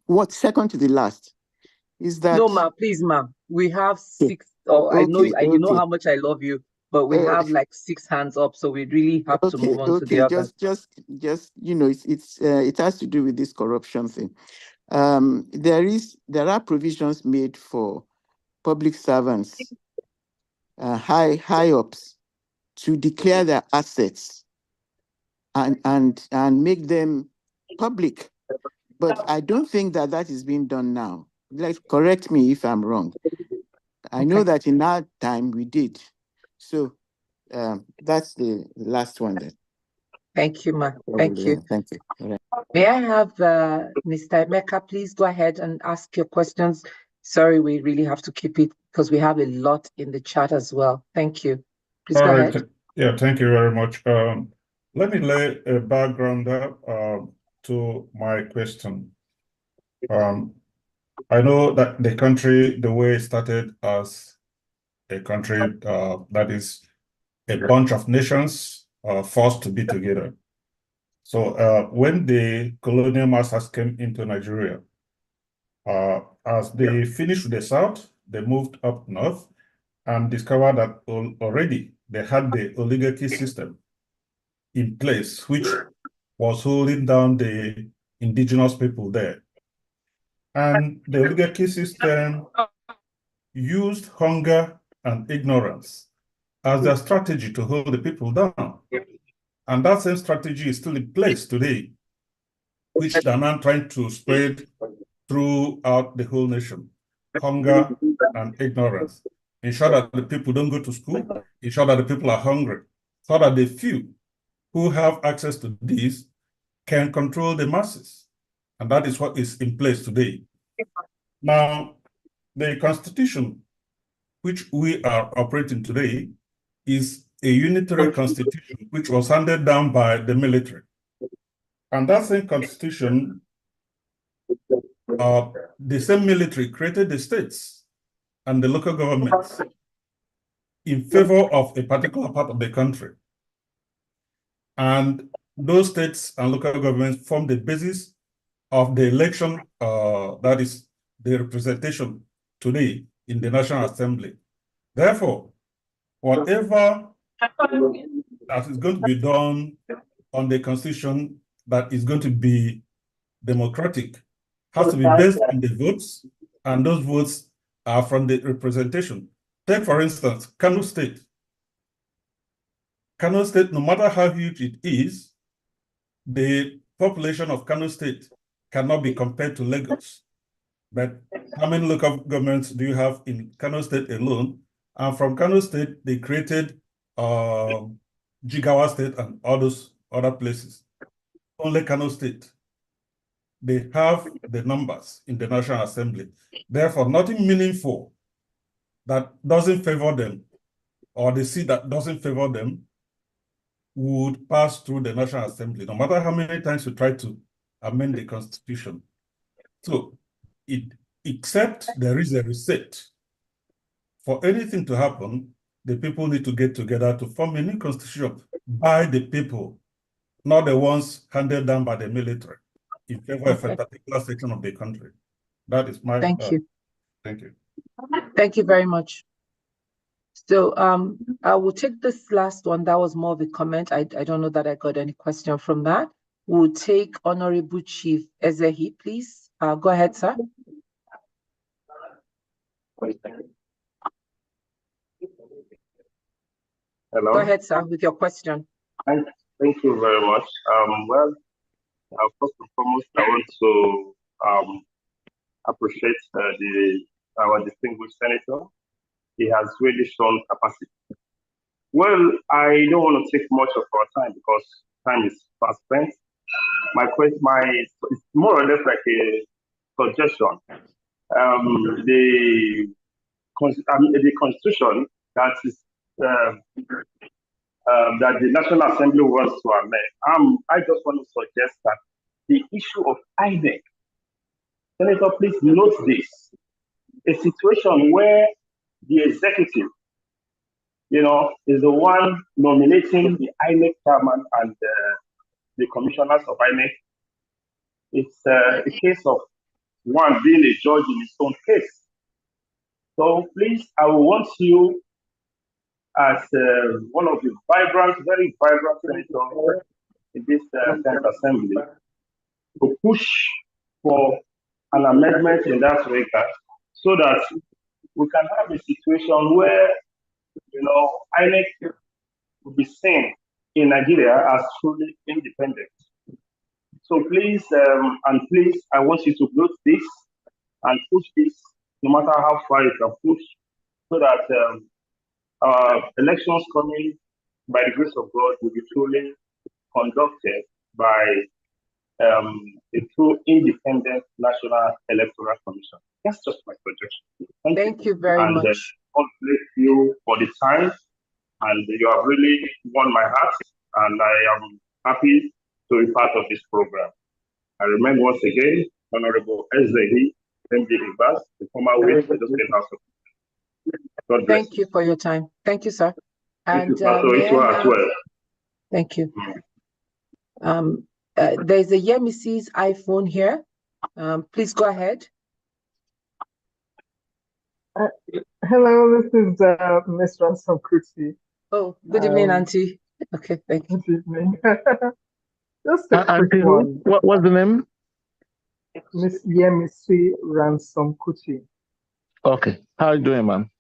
what second to the last is that. No, ma, please, ma. We have 6. I know you know how much I love you, but we have like 6 hands up, so we really have to move on to the others. Just you know, it has to do with this corruption thing. There are provisions made for public servants, high ups, to declare their assets and make them public. But I don't think that is being done now. Like, correct me if I'm wrong. I know that in our time we did. So that's the last one then. Thank you, ma. Thank you. Thank you. Right. May I have Mr. Emeka, please go ahead and ask your questions. Sorry, we really have to keep it because we have a lot in the chat as well. Thank you. Please go ahead. Yeah, thank you very much. Let me lay a background to my question. I know that the country, the way it started as a country that is a bunch of nations forced to be together. So when the colonial masters came into Nigeria, as they finished with the South, they moved up north and discovered that already they had the oligarchy system in place, which was holding down the indigenous people there. And the oligarchy system used hunger and ignorance as their strategy to hold the people down. And that same strategy is still in place today, which they're now trying to spread throughout the whole nation. Hunger and ignorance. Ensure that the people don't go to school, ensure that the people are hungry, so that the few who have access to these can control the masses. And that is what is in place today. Now, the Constitution, which we are operating today, is a unitary constitution, which was handed down by the military. And that same constitution, the same military created the states and the local governments in favor of a particular part of the country. And those states and local governments form the basis of the election, that is the representation today in the National Assembly. Therefore, whatever that is going to be done on the Constitution that is going to be democratic has to be based on the votes, and those votes are from the representation. Take, for instance, Kano State. Kano State, no matter how huge it is, the population of Kano State cannot be compared to Lagos. But how many local governments do you have in Kano State alone? And from Kano State, they created Jigawa State and all those other places. Only Kano State. They have the numbers in the National Assembly. Therefore, nothing meaningful that doesn't favor them, or the seat that doesn't favor them, would pass through the National Assembly, no matter how many times you try to amend the Constitution. So, except there is a reset, for anything to happen, the people need to get together to form a new constitution by the people, not the ones handed down by the military in favor of a particular section of the country. That is my thank you. Thank you. Thank you very much. So I will take this last one. That was more of a comment. I don't know that I got any question from that. We'll take Honorable Chief Ezehi, please. Go ahead, sir. Hello. Go ahead, sir, with your question. Thank you very much. Well, first and foremost, I want to appreciate our distinguished senator. He has really shown capacity. Well, I don't want to take much of our time because time is fast spent. My question, it's more or less like a suggestion. the constitution that is that the National Assembly wants to amend. I just want to suggest that the issue of INEC, Senator, please note this: a situation where the executive, is the one nominating the INEC chairman and the commissioners of INEC. It's a case of one being a judge in his own case. So please, I want you, as one of the very vibrant senators in this Senate Assembly, to push for an amendment in that regard, so that we can have a situation where, INEC will be seen in Nigeria as truly independent. So please, I want you to note this and push this, no matter how far you can push, so that elections coming, by the grace of God, will be truly conducted by a true independent National Electoral Commission. That's just my suggestion. Thank you very much. God bless you for the time, and you have really won my heart, and I am happy to be part of this program. I remind once again, Honorable Ezehi MD Ibas, the former whip of the State House of God bless. Thank you for your time. Thank you, sir. Thank you, as well. Thank you. There's a Yemisi's iPhone here. Please go ahead. Hello, this is Ms. Ransom Kuti. Oh, good evening, Auntie. Okay, thank you. Good evening. Just a quick Auntie, one. what's the name? Miss Yemisi Ransom Kuti. Okay, how are you doing, ma'am?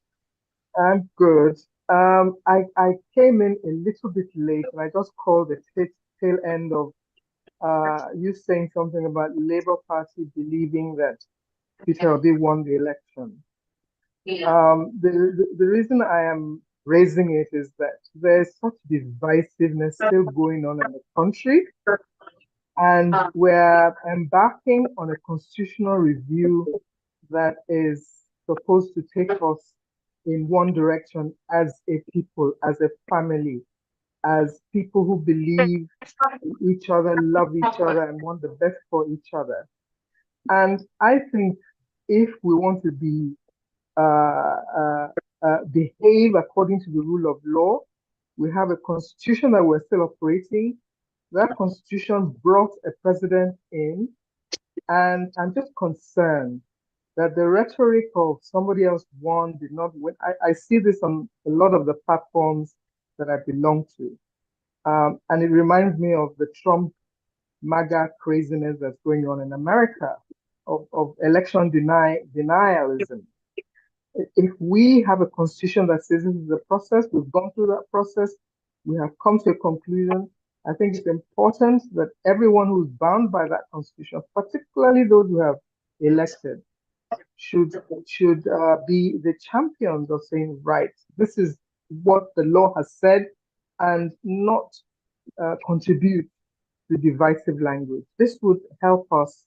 I'm good. I came in a little bit late, and I just called the tail end of you saying something about Labour Party believing that Peter Obi won the election. The reason I am raising it is that there's such divisiveness still going on in the country, and we're embarking on a constitutional review that is supposed to take us in one direction as a people, as a family, as people who believe in each other, love each other, and want the best for each other. And I think if we want to be behave according to the rule of law, we have a constitution that we're still operating. That constitution brought a president in, and I'm just concerned that the rhetoric of somebody else won, did not win. I see this on a lot of the platforms that I belong to. And it reminds me of the Trump MAGA craziness that's going on in America, of election denialism. If we have a constitution that says this is a process, we've gone through that process, we have come to a conclusion, I think it's important that everyone who's bound by that constitution, particularly those who have elected, should be the champions of saying, right, this is what the law has said, and not contribute to divisive language. This would help us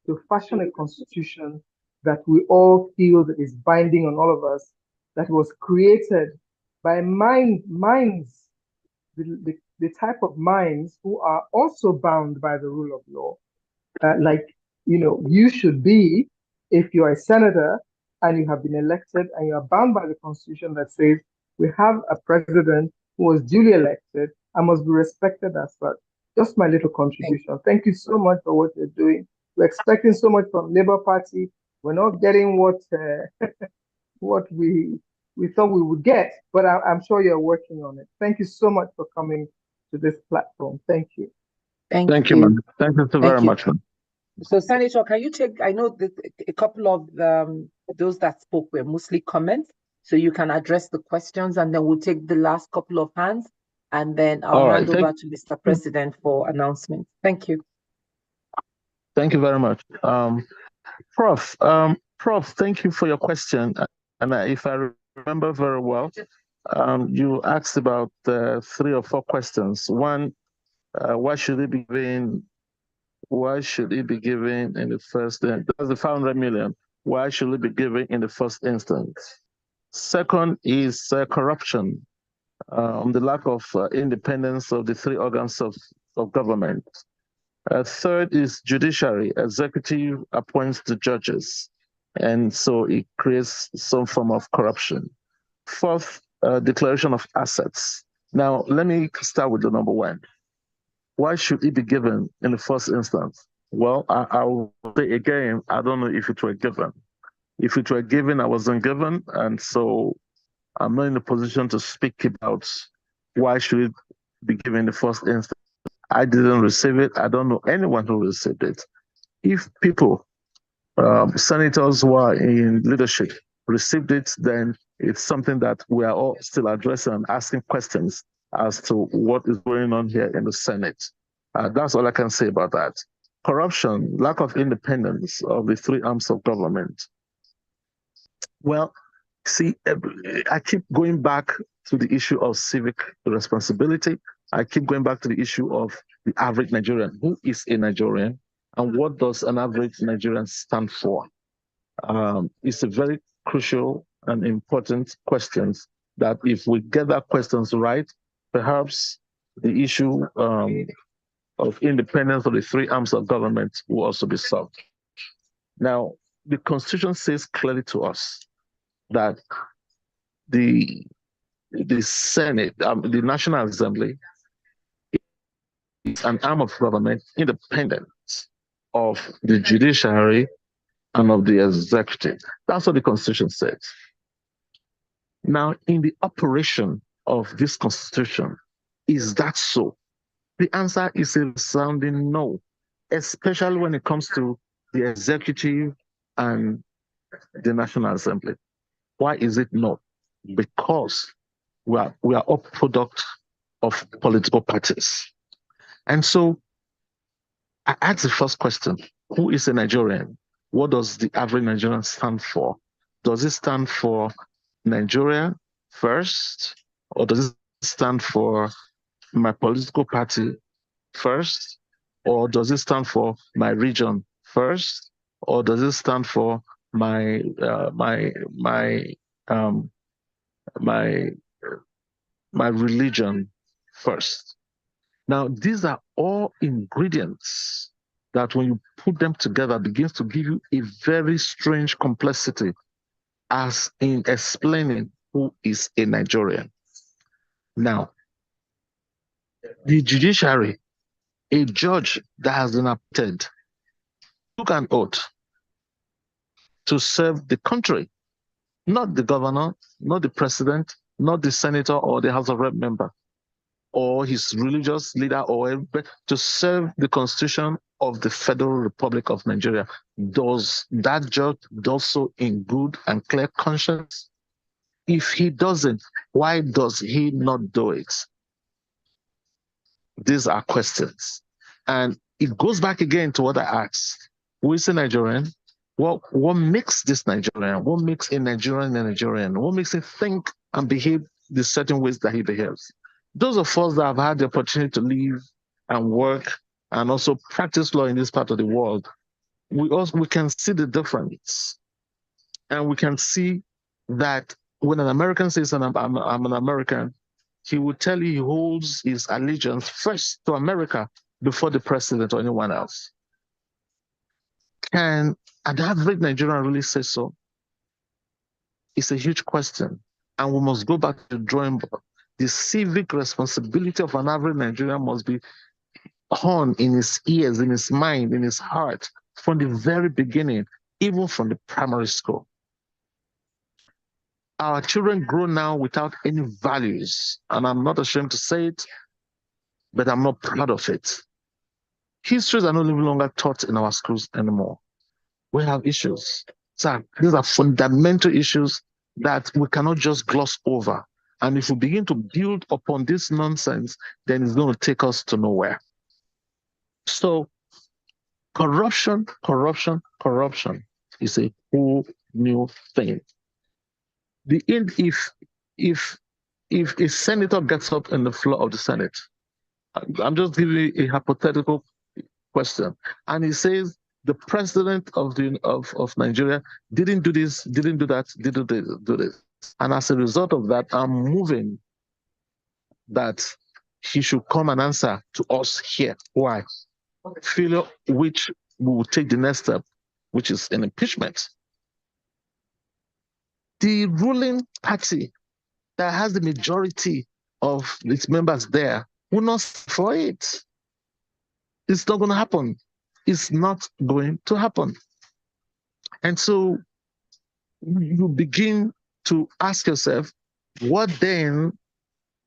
to fashion a constitution that we all feel that is binding on all of us, that was created by minds, the type of minds who are also bound by the rule of law. Like, you should be, if you're a senator and you have been elected and you are bound by the constitution that says we have a president who was duly elected and must be respected as such. Just my little contribution. Thank you so much for what you're doing. We're expecting so much from Labour Party. We're not getting what we thought we would get, but I'm sure you're working on it. Thank you so much for coming to this platform. Thank you. Thank you, ma'am. Thank you so very much, ma'am. So, Senator, can you take, I know that a couple of those that spoke were mostly comments, so you can address the questions, and then we'll take the last couple of hands, and then I'll hand over to Mr. President for announcements. Thank you. Thank you very much. Prof, thank you for your question. And if I remember very well, you asked about 3 or 4 questions. One, why should it be given in the first, that's the 500 million. Why should it be given in the first instance? Second is corruption, the lack of independence of the three organs of government. Third is judiciary. Executive appoints the judges, and so it creates some form of corruption. Fourth, declaration of assets. Now, let me start with the number one. Why should it be given in the first instance? Well, I will say again, I don't know if it were given. If it were given, I wasn't given, and so I'm not in a position to speak about why should it be given in the first instance. I didn't receive it. I don't know anyone who received it. If people, senators who are in leadership, received it, then it's something that we are all still addressing and asking questions as to what is going on here in the Senate. That's all I can say about that. Corruption, lack of independence of the three arms of government. Well, see, I keep going back to the issue of civic responsibility. I keep going back to the issue of the average Nigerian. Who is a Nigerian, and what does an average Nigerian stand for? It's a very crucial and important question that if we get that questions right, perhaps the issue of independence of the three arms of government will also be solved. Now, the Constitution says clearly to us that the Senate, the National Assembly, is an arm of government independent of the judiciary and of the executive. That's what the Constitution says. Now, in the operation of this Constitution, is that so? The answer is a resounding no, especially when it comes to the executive and the National Assembly. Why is it no? Because we are a product of political parties. And so I ask the first question, who is a Nigerian? What does the average Nigerian stand for? Does it stand for Nigeria first? Or does it stand for my political party first? Or does it stand for my region first? Or does it stand for my religion first? Now, these are all ingredients that when you put them together begins to give you a very strange complexity as in explaining who is a Nigerian. Now, the judiciary, a judge that has been appointed, took an oath to serve the country, not the governor, not the president, not the senator or the House of Rep member, or his religious leader, or to serve the Constitution of the Federal Republic of Nigeria. Does that judge do so in good and clear conscience? If he doesn't, why does he not do it? These are questions. And it goes back again to what I asked. Who is a Nigerian? What makes this Nigerian? What makes a Nigerian a Nigerian? What makes him think and behave the certain ways that he behaves? Those of us that have had the opportunity to live and work and also practice law in this part of the world, we can see the difference. And we can see that when an American says, I'm an American, he will tell you he holds his allegiance first to America before the president or anyone else. Can an average Nigerian really say so? It's a huge question. And we must go back to the drawing board. The civic responsibility of an average Nigerian must be honed in his ears, in his mind, in his heart, from the very beginning, even from the primary school. Our children grow now without any values, and I'm not ashamed to say it, but I'm not proud of it. Histories are no longer taught in our schools anymore. We have issues. So these are fundamental issues that we cannot just gloss over. And if we begin to build upon this nonsense, then it's going to take us to nowhere. So corruption is a whole new thing. If a senator gets up in the floor of the Senate, I'm just giving you a hypothetical question, and he says The president of Nigeria didn't do this, didn't do that, didn't do this. And as a result of that, I'm moving that he should come and answer to us here. Why? Failure, which we will take the next step, which is an impeachment. The ruling party that has the majority of its members there will not stand for it. It's not going to happen. It's not going to happen. And so you begin to ask yourself, what then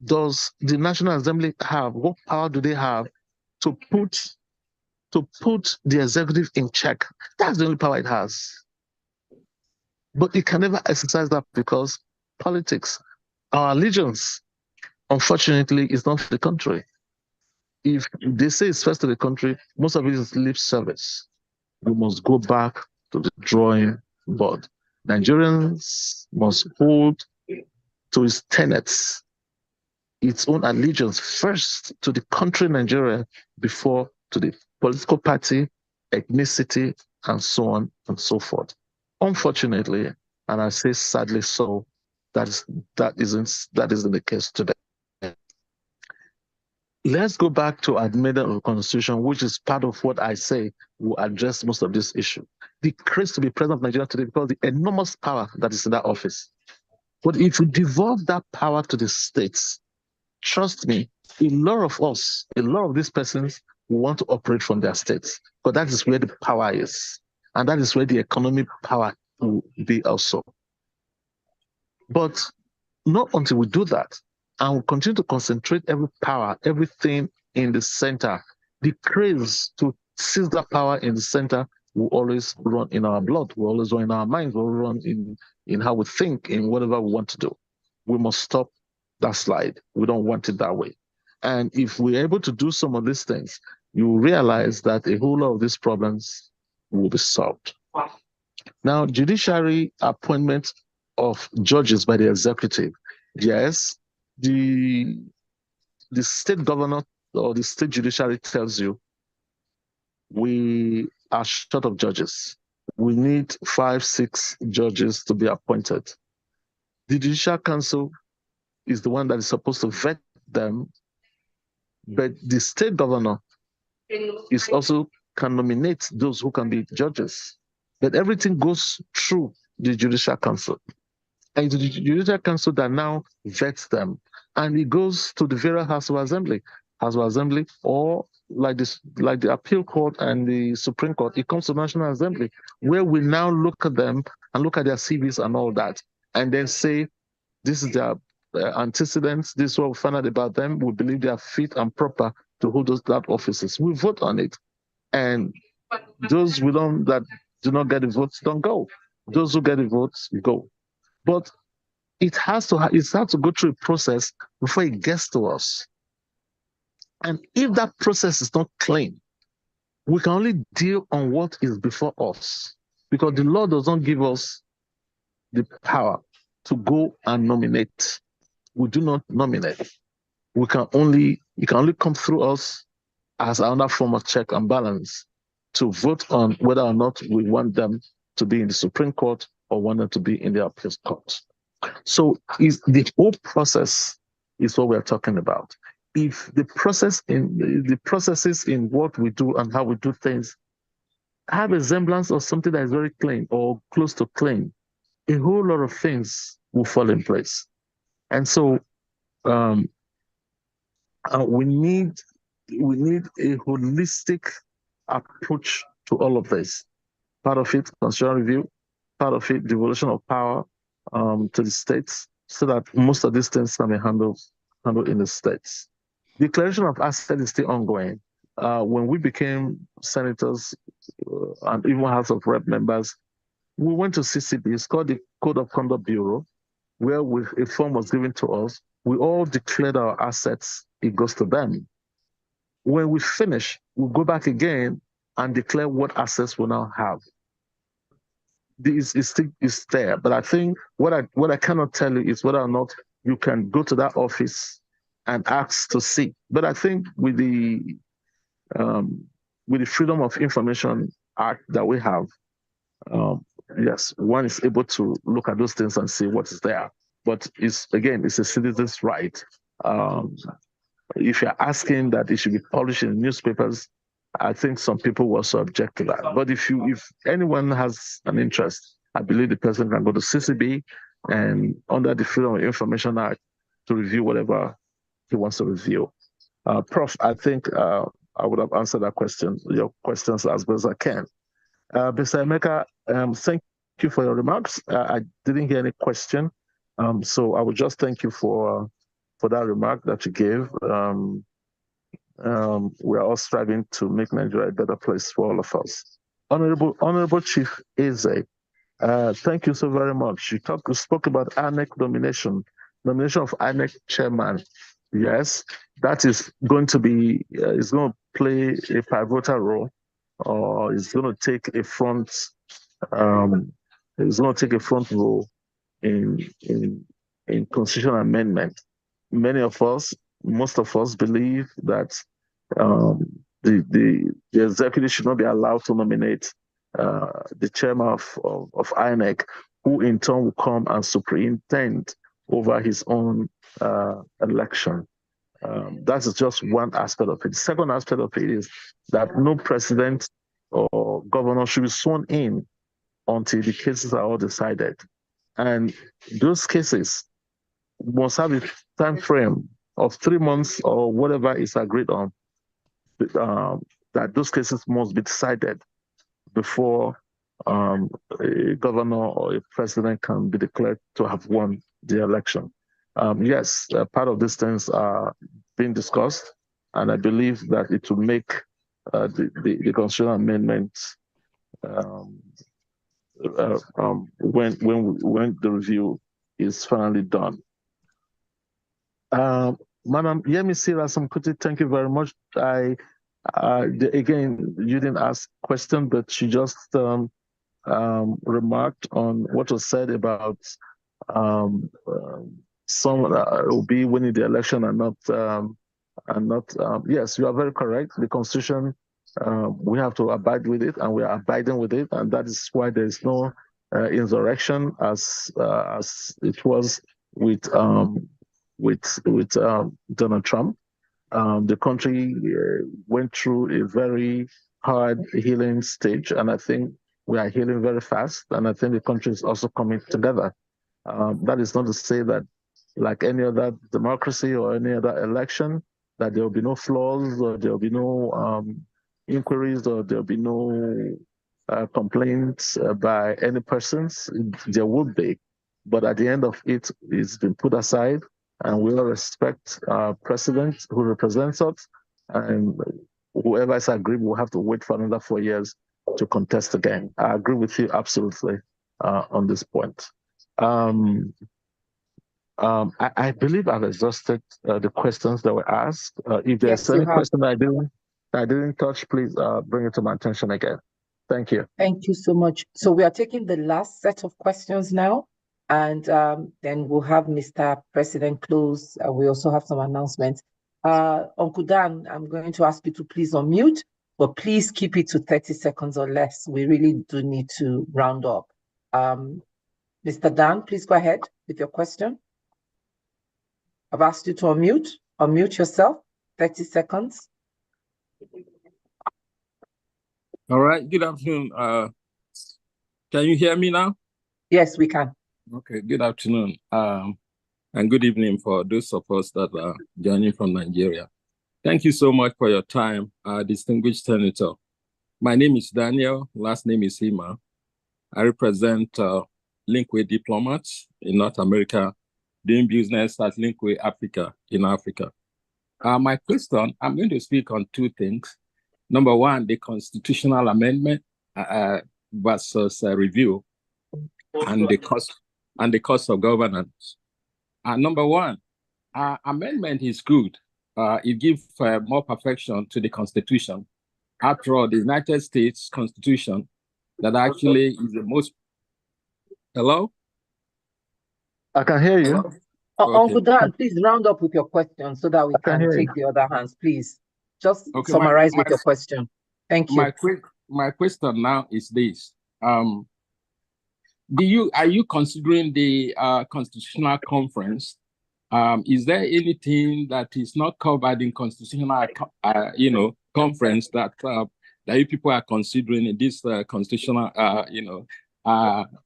does the National Assembly have? What power do they have to put the executive in check? That's the only power it has. But it can never exercise that because politics, our allegiance, unfortunately, is not for the country. If they say it's first to the country, most of it is lip service. We must go back to the drawing board. Nigerians must hold to its tenets, its own allegiance first to the country Nigeria before to the political party, ethnicity, and so on and so forth. Unfortunately, and I say sadly so, that isn't the case today. Let's go back to amendment of the Constitution, which is part of what I say will address most of this issue. The grace to be president of Nigeria today because the enormous power that is in that office. But if you devolve that power to the states, trust me, a lot of us, a lot of these persons will want to operate from their states, but that is where the power is. And that is where the economic power will be also. But not until we do that, and we continue to concentrate every power, everything in the center, the craze to seize that power in the center will always run in our blood, will always run in our minds, will run in how we think, in whatever we want to do. We must stop that slide. We don't want it that way. And if we're able to do some of these things, you will realize that a whole lot of these problems will be solved. Now, judiciary appointment of judges by the executive. Yes, the state governor or the state judiciary tells you, we are short of judges. We need 5, 6 judges to be appointed. The Judicial Council is the one that is supposed to vet them, but the state governor is also can nominate those who can be judges. But everything goes through the Judicial Council. And it's the Judicial Council that now vets them. And it goes to the various House of Assembly, or like the Appeal Court and the Supreme Court, it comes to National Assembly, where we now look at them and look at their CVs and all that, and then say, this is their antecedents, this is what we found out about them, we believe they are fit and proper to hold that offices. We vote on it. And those that do not get the votes don't go. Those who get the votes go. But it has to go through a process before it gets to us. And if that process is not clean, we can only deal on what is before us, because the law does not give us the power to go and nominate. We do not nominate. It can only come through us as another form of check and balance to vote on whether or not we want them to be in the Supreme Court or want them to be in the Appeal Court. So the whole process is what we're talking about. If the processes in what we do and how we do things have a semblance of something that is very clean or close to clean, a whole lot of things will fall in place. And so we need a holistic approach to all of this. Part of it, constitutional review, part of it, devolution of power to the states, so that most of these things can be handled in the states. Declaration of asset is still ongoing. When we became senators and even House of Rep members, we went to CCB. It's called the Code of Conduct Bureau, where a form was given to us. We all declared our assets. It goes to them. When we finish, we'll go back again and declare what assets we now have. This is there, but I think what I cannot tell you is whether or not you can go to that office and ask to see. But I think with the freedom of information act that we have, yes, one is able to look at those things and see what is there. But it's a citizen's right. If you're asking that it should be published in newspapers, I think some people will also object to that. But if anyone has an interest, I believe the person can go to CCB and under the Freedom of Information Act to review whatever he wants to review. Prof, I think I would have answered that question, your questions as best as I can. Mr. Emeka, thank you for your remarks. I didn't hear any question, so I would just thank you for that remark that you gave. We are all striving to make Nigeria a better place for all of us. Honorable Chief Eze, thank you so very much. You spoke about INEC nomination of INEC chairman. Yes, that is going to be, is going to play a pivotal role, or is going to take a front, role in constitutional amendment. Most of us believe that the executive should not be allowed to nominate the chairman of INEC, who in turn will come and superintend over his own election. That is just one aspect of it. The second aspect of it is that no president or governor should be sworn in until the cases are all decided. And those cases must have a time frame of 3 months or whatever is agreed on, that those cases must be decided before a governor or a president can be declared to have won the election. Yes, part of these things are being discussed, and I believe that it will make the constitutional amendments when the review is finally done. Madam Yemisi Rasamkuti, thank you very much. Again, you didn't ask a question, but she just remarked on what was said about someone will be winning the election and not. Yes, you are very correct. The Constitution, we have to abide with it, and we are abiding with it, and that is why there is no insurrection as it was with Donald Trump. The country went through a very hard healing stage, and I think we are healing very fast, and I think the country is also coming together. That is not to say that, like any other democracy or any other election, that there will be no flaws, or there will be no inquiries, or there will be no complaints by any persons. There would be, but at the end of it, it's been put aside, and we will respect our president who represents us, and whoever is aggrieved will have to wait for another 4 years to contest again. I agree with you absolutely on this point. I believe I've exhausted the questions that were asked. If there's any question I didn't touch, please bring it to my attention again. Thank you. Thank you so much. So we are taking the last set of questions now, and then we'll have Mr. President close. We also have some announcements. Uncle Dan, I'm going to ask you to please unmute, but please keep it to 30 seconds or less. We really do need to round up. Mr. Dan, please go ahead with your question. I've asked you to unmute. Unmute yourself, 30 seconds. All right, good afternoon. Can you hear me now? Yes, we can. Okay, good afternoon. And good evening for those of us that are joining from Nigeria. Thank you so much for your time, distinguished senator. My name is Daniel, last name is Hima. I represent Linkway Diplomats in North America, doing business at Linkway Africa in Africa. My question, I'm going to speak on two things. Number one, the constitutional amendment versus review, and the cost of governance. Number one, amendment is good. It gives more perfection to the Constitution. After all, the United States Constitution that actually is the most. Hello? I can hear you. Okay. Uncle Dan, please round up with your question so that we can take the other hands, please. Just summarize with your question. Thank you. my question now is this. Are you considering the Constitutional Conference? Is there anything that is not covered in Constitutional, conference that you people are considering in this constitutional,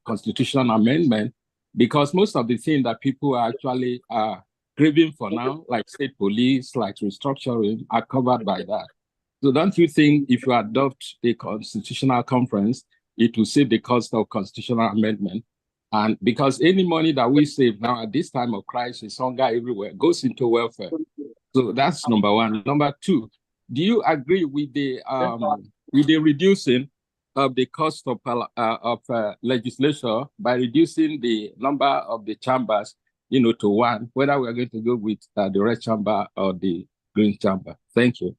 constitutional amendment? Because most of the things that people are actually grieving for now, like state police, like restructuring, are covered by that. So don't you think if you adopt the Constitutional Conference, it will save the cost of constitutional amendment? And because any money that we save now at this time of crisis, hunger everywhere, goes into welfare. So that's number one. Number two, do you agree with the reducing of the cost of legislature by reducing the number of the chambers, to one, whether we are going to go with the red chamber or the green chamber? Thank you.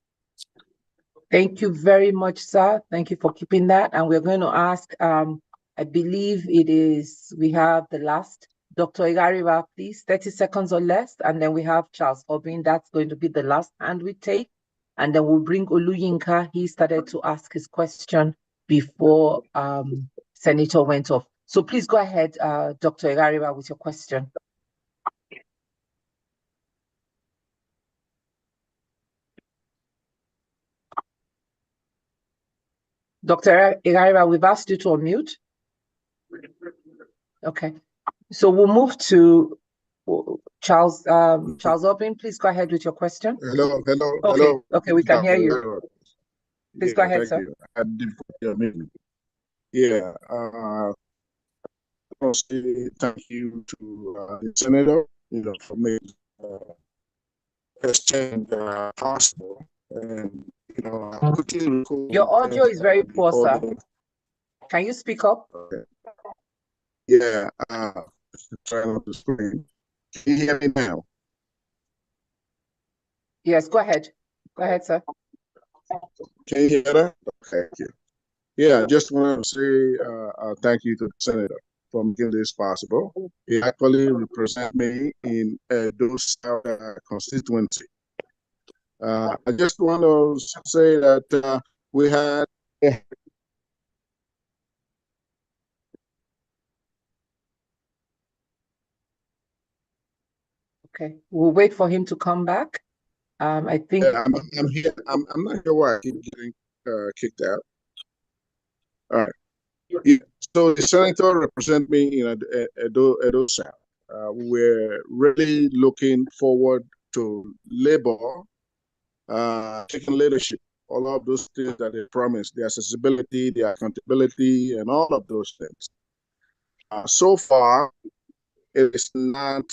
Thank you very much, sir. Thank you for keeping that. And we're going to ask, I believe we have the last, Dr. Igariba, please, 30 seconds or less. And then we have Charles Obin. That's going to be the last hand we take. And then we'll bring Oluyinka. He started to ask his question before Senator went off. So please go ahead, Dr. Igariba, with your question. Dr. Igariba, we've asked you to unmute. Okay, so we'll move to Charles. Charles Obin, please go ahead with your question. Hello. Okay, we can hear you. Please go ahead, sir. I did I want to say thank you to the Senator, for making exchange possible. And your audio is very poor, sir. Can you speak up? Okay. Yeah, trying on the screen. Can you hear me now? Yes, go ahead. Go ahead, sir. Can you hear that? Okay, thank you. Yeah, just want to say thank you to the Senator for making this possible. He actually represents me in those constituency. I just want to say that we had Okay, we'll wait for him to come back. I think I'm here. I'm not sure why I keep getting kicked out. All right. So the Senator represents me in Edo South. We're really looking forward to Labor taking leadership, all of those things that they promised, the accessibility, the accountability, and all of those things. So far, it is not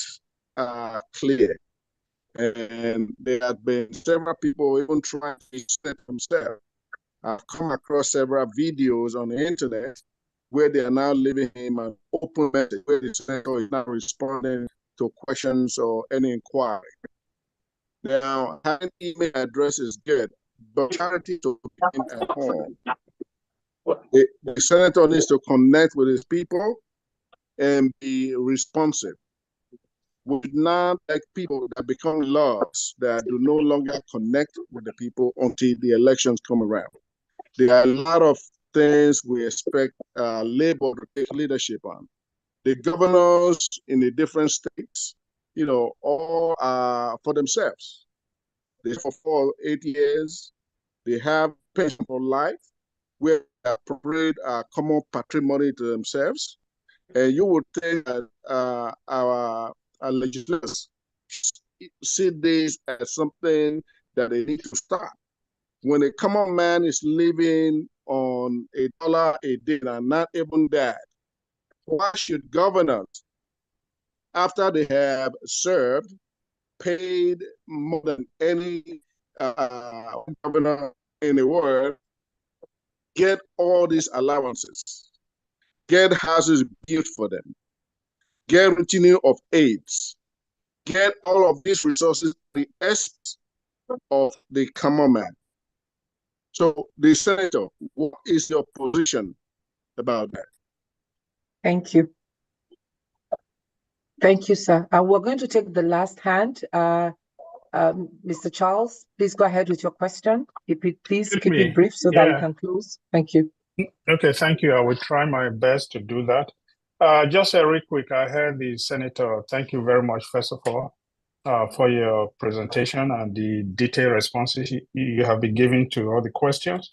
clear. And there have been several people even trying to extend themselves. I've come across several videos on the internet where they are now leaving him an open message where the Senator is not responding to questions or any inquiry. Now, having email address is good, but charity to him at home. The Senator needs to connect with his people and be responsive. We would not like people that become lost, that do no longer connect with the people until the elections come around. There are a lot of things we expect Labor to take leadership on. The governors in the different states, all are for themselves. They for 8 years, they have pension for life, where they appropriate common patrimony to themselves. And you would think that our legislators see this as something that they need to stop. When a common man is living on $1 a day and not even that, why should governors, after they have served, paid more than any governor in the world, get all these allowances, get houses built for them, get retinue of aids, get all of these resources at the expense of the common man? So, the Senator, what is your position about that? Thank you. Thank you, sir. We're going to take the last hand. Mr. Charles, please go ahead with your question. Please keep me. it brief so that we can close. Thank you. Okay, thank you. I will try my best to do that. Just very quick, I heard the senator. Thank you very much, first of all, for your presentation and the detailed responses you have been giving to all the questions.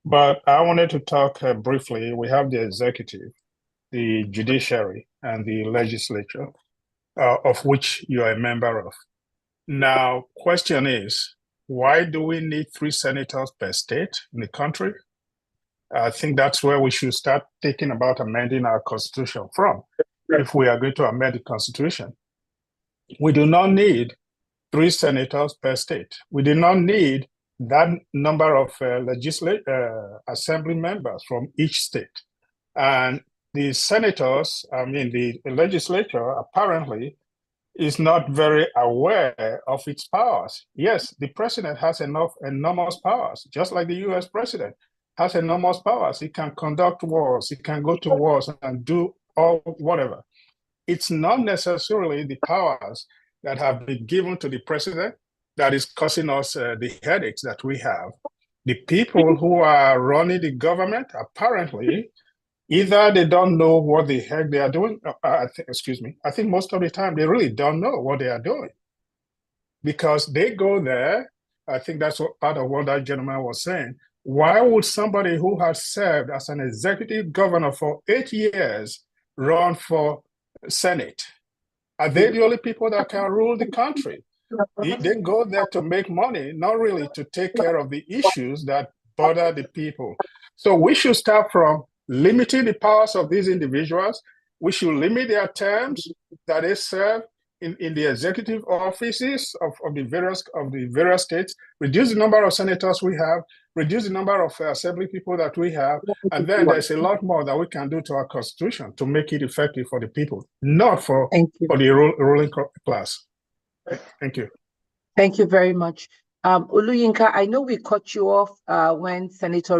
But I wanted to talk briefly. We have the executive, the judiciary, and the legislature, of which you are a member of. Now, question is, why do we need 3 senators per state in the country? I think that's where we should start thinking about amending our constitution from, if we are going to amend the constitution. We do not need 3 senators per state. We do not need that number of assembly members from each state. And the senators, the legislature apparently is not very aware of its powers. Yes, the president has enormous powers, just like the US president has enormous powers. He can conduct wars, he can go to wars and do all whatever. It's not necessarily the powers that have been given to the president that is causing us the headaches that we have. The people who are running the government, apparently, either they don't know what the heck they are doing. I think most of the time they really don't know what they are doing, because they go there. I think that's what part of what that gentleman was saying. Why would somebody who has served as an executive governor for 8 years run for Senate? Are they the only people that can rule the country? They go there to make money, not really to take care of the issues that bother the people. So we should start from limiting the powers of these individuals. We should limit their terms that they serve in the executive offices of the various states, reduce the number of senators we have, reduce the number of assembly people that we have, and then there's a lot more that we can do to our constitution to make it effective for the people, not for the ruling class. Thank you. Thank you very much. Oluyinka, I know we cut you off when Senator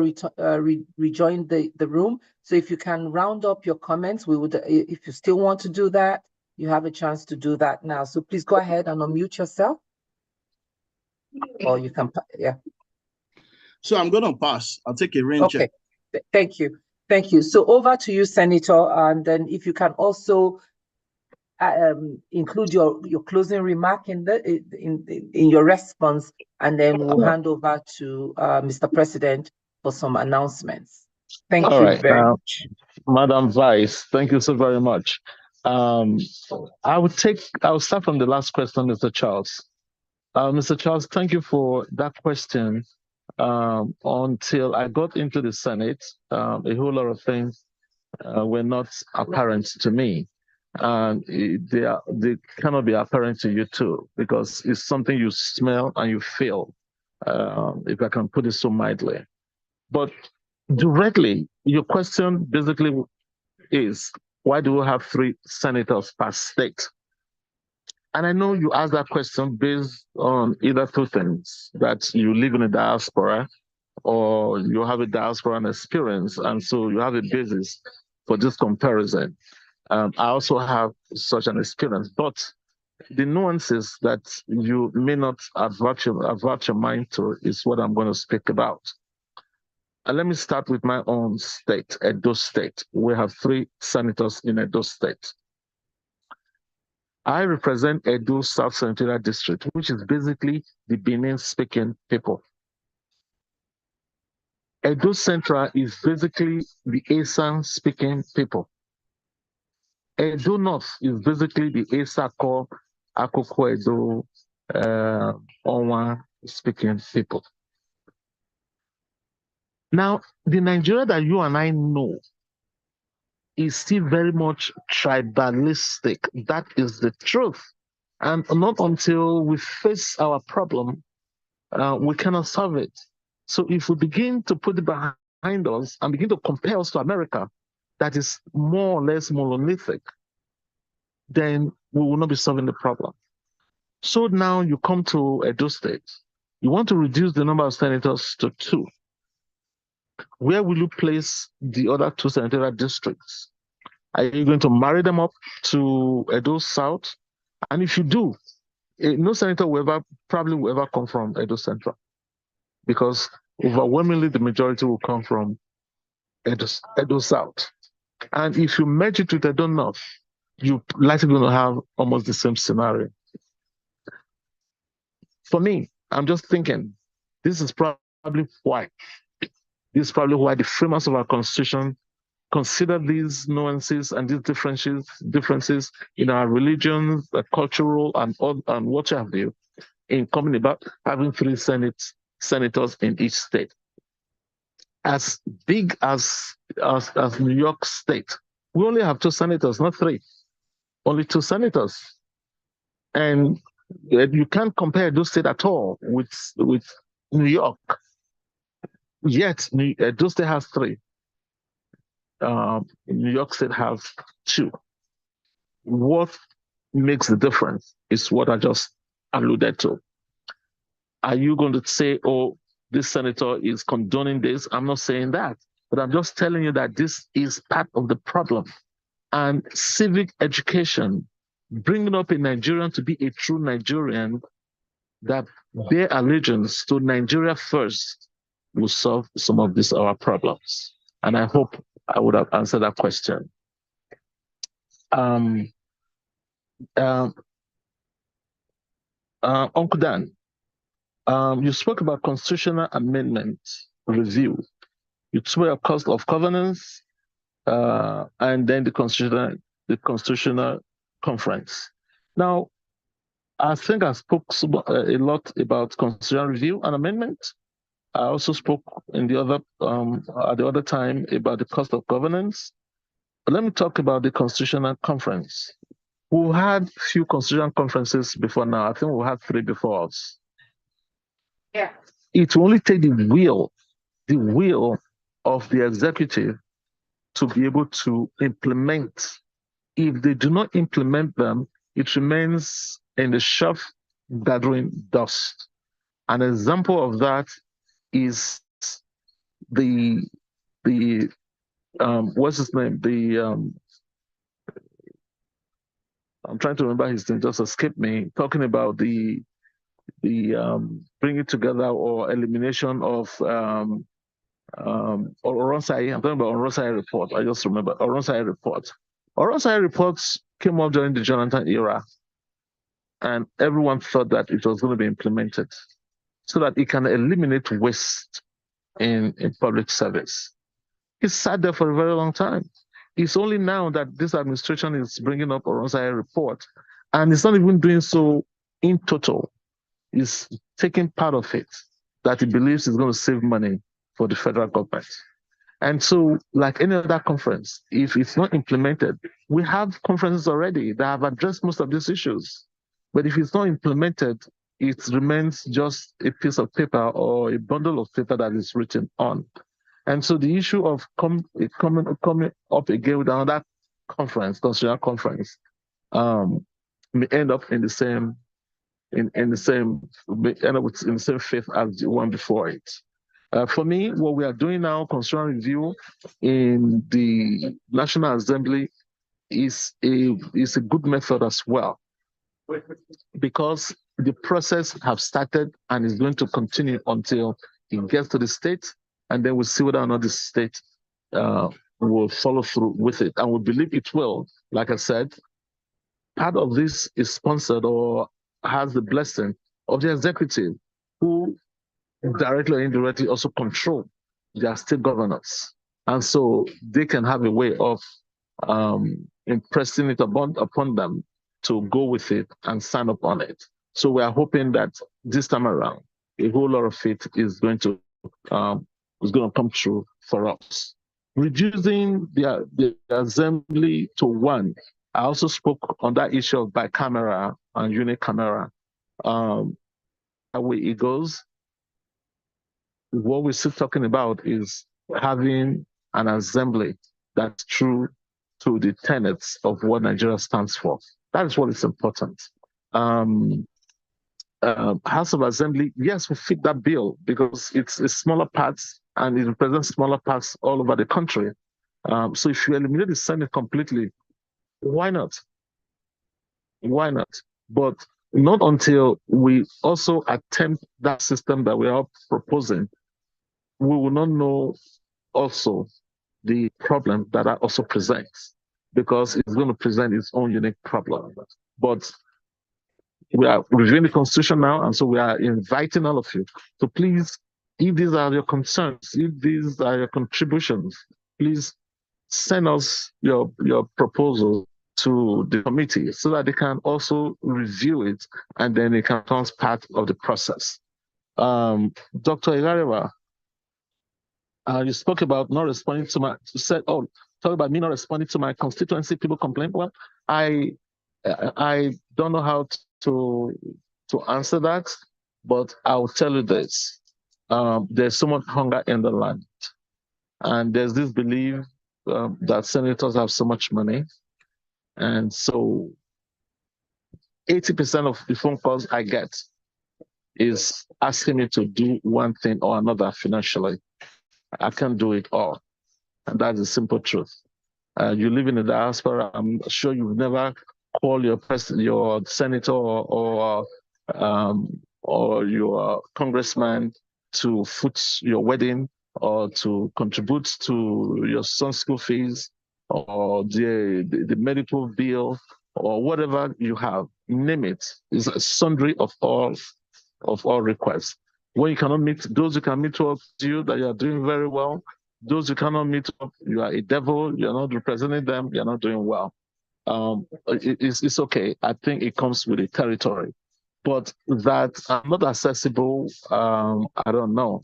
rejoined the room. So if you can round up your comments, we would. If you still want to do that, you have a chance to do that now. So please go ahead and unmute yourself. Or you can, yeah. So I'm going to pass. I'll take a rain check. Thank you. Thank you. So over to you, Senator. And then if you can also include your closing remark in your response, and then we'll hand over to Mr. President for some announcements. Thank you very much. Madam Vice, thank you so very much. I'll start from the last question, Mr. Charles. Mr. Charles, thank you for that question. Until I got into the Senate, a whole lot of things were not apparent to me. And they cannot be apparent to you too, because it's something you smell and you feel, if I can put it so mildly. But directly, your question basically is, why do we have 3 senators per state? And I know you asked that question based on either 2 things, that you live in a diaspora or you have a diasporan experience, and so you have a basis for this comparison. I also have such an experience, but the nuances that you may not avert your mind to is what I'm going to speak about. And let me start with my own state, Edo State. We have 3 senators in Edo State. I represent Edo South Senatorial District, which is basically the Benin-speaking people. Edo Central is basically the Esan-speaking people. Edo North is basically the Esako, Akoko Edo, Onwa-speaking people. Now, the Nigeria that you and I know is still very much tribalistic. That is the truth. And not until we face our problem, we cannot solve it. So if we begin to put it behind us and begin to compare us to America, that is more or less monolithic, then we will not be solving the problem. So now you come to Edo State. You want to reduce the number of senators to 2. Where will you place the other 2 senatorial districts? Are you going to marry them up to Edo South? And if you do, no senator probably will ever come from Edo Central, because overwhelmingly the majority will come from Edo South. And if you merge it with Edo North, you're likely going to have almost the same scenario. For me, I'm just thinking, this is probably why the framers of our Constitution consider these nuances and these differences in our religions, cultural and what have you, in coming about having 3 senators in each state. As big as New York State, we only have 2 senators, not 3. Only 2 senators. And you can't compare those states at all with New York. Yet, those state has 3. New York State has 2. What makes the difference is what I just alluded to. Are you going to say, oh, this senator is condoning this? I'm not saying that, but I'm just telling you that this is part of the problem. And civic education, bringing up a Nigerian to be a true Nigerian, that their allegiance to Nigeria first will solve some of these our problems. And I hope I would have answered that question. Uncle Dan, you spoke about constitutional amendment review. You spoke about cost of governance, and then the constitutional conference. Now, I think I spoke a lot about constitutional review and amendment. I also spoke in the other time about the cost of governance. But let me talk about the constitutional conference. We've had few constitutional conferences before now. I think we had 3 before us. Yeah. It will only take the will of the executive to be able to implement. If they do not implement them, it remains in the shelf gathering dust. An example of that is the what's his name? I'm trying to remember his name, just escaped me, talking about the bringing together or elimination of Oronsai. I'm talking about Oronsai report. I just remember Oronsai report. Oronsai reports came up during the Jonathan era, and everyone thought that it was going to be implemented so that it can eliminate waste in public service. It sat there for a very long time. It's only now that this administration is bringing up Oronsai report, and it's not even doing so in total. It's taking part of it that it believes is going to save money for the federal government. And so, like any other conference, if it's not implemented, we have conferences already that have addressed most of these issues. But if it's not implemented, it remains just a piece of paper or a bundle of paper that is written on. And so the issue of coming up again with another conference, constitutional conference, may end up in the same faith as the one before it. For me, what we are doing now, constitutional review in the National Assembly, is a good method as well, because the process have started and is going to continue until it gets to the state, and then we'll see whether or not the state will follow through with it. And we believe it will. Like I said, part of this is sponsored or has the blessing of the executive, who directly or indirectly also control their state governors. And so they can have a way of impressing it upon them to go with it and sign up on it. So we are hoping that this time around, a whole lot of it is going to come true for us. Reducing the assembly to 1. I also spoke on that issue of bicameral and unicameral. The way it goes, what we're still talking about is having an assembly that's true to the tenets of what Nigeria stands for. That is what is important. House of Assembly, yes, we fit that bill because it's smaller parts and it represents smaller parts all over the country. So if you eliminate the Senate completely, why not? Why not? But not until we also attempt that system that we are proposing, we will not know also the problem that also presents, because it's going to present its own unique problem. But we are reviewing the Constitution now, and so we are inviting all of you to please, if these are your concerns, if these are your contributions, please send us your proposal to the committee so that they can also review it, and then it can become part of the process. Dr. Ilarewa, you spoke about not responding to my, talk about me not responding to my constituency people complaint. Well, I don't know how to answer that, but I'll tell you this. There's so much hunger in the land. And there's this belief that senators have so much money. And so 80% of the phone calls I get is asking me to do one thing or another financially. I can't do it all. And that's the simple truth. You live in the diaspora, I'm sure you've never called your senator or your congressman to foot your wedding or to contribute to your son's school fees or the medical bill or whatever you have, name it. It's a sundry of all requests. When you cannot meet those who can meet up to you, that you are doing very well. Those who cannot meet up, you are a devil, you're not representing them, you're not doing well. It's okay. I think it comes with the territory. But that I'm not accessible, I don't know.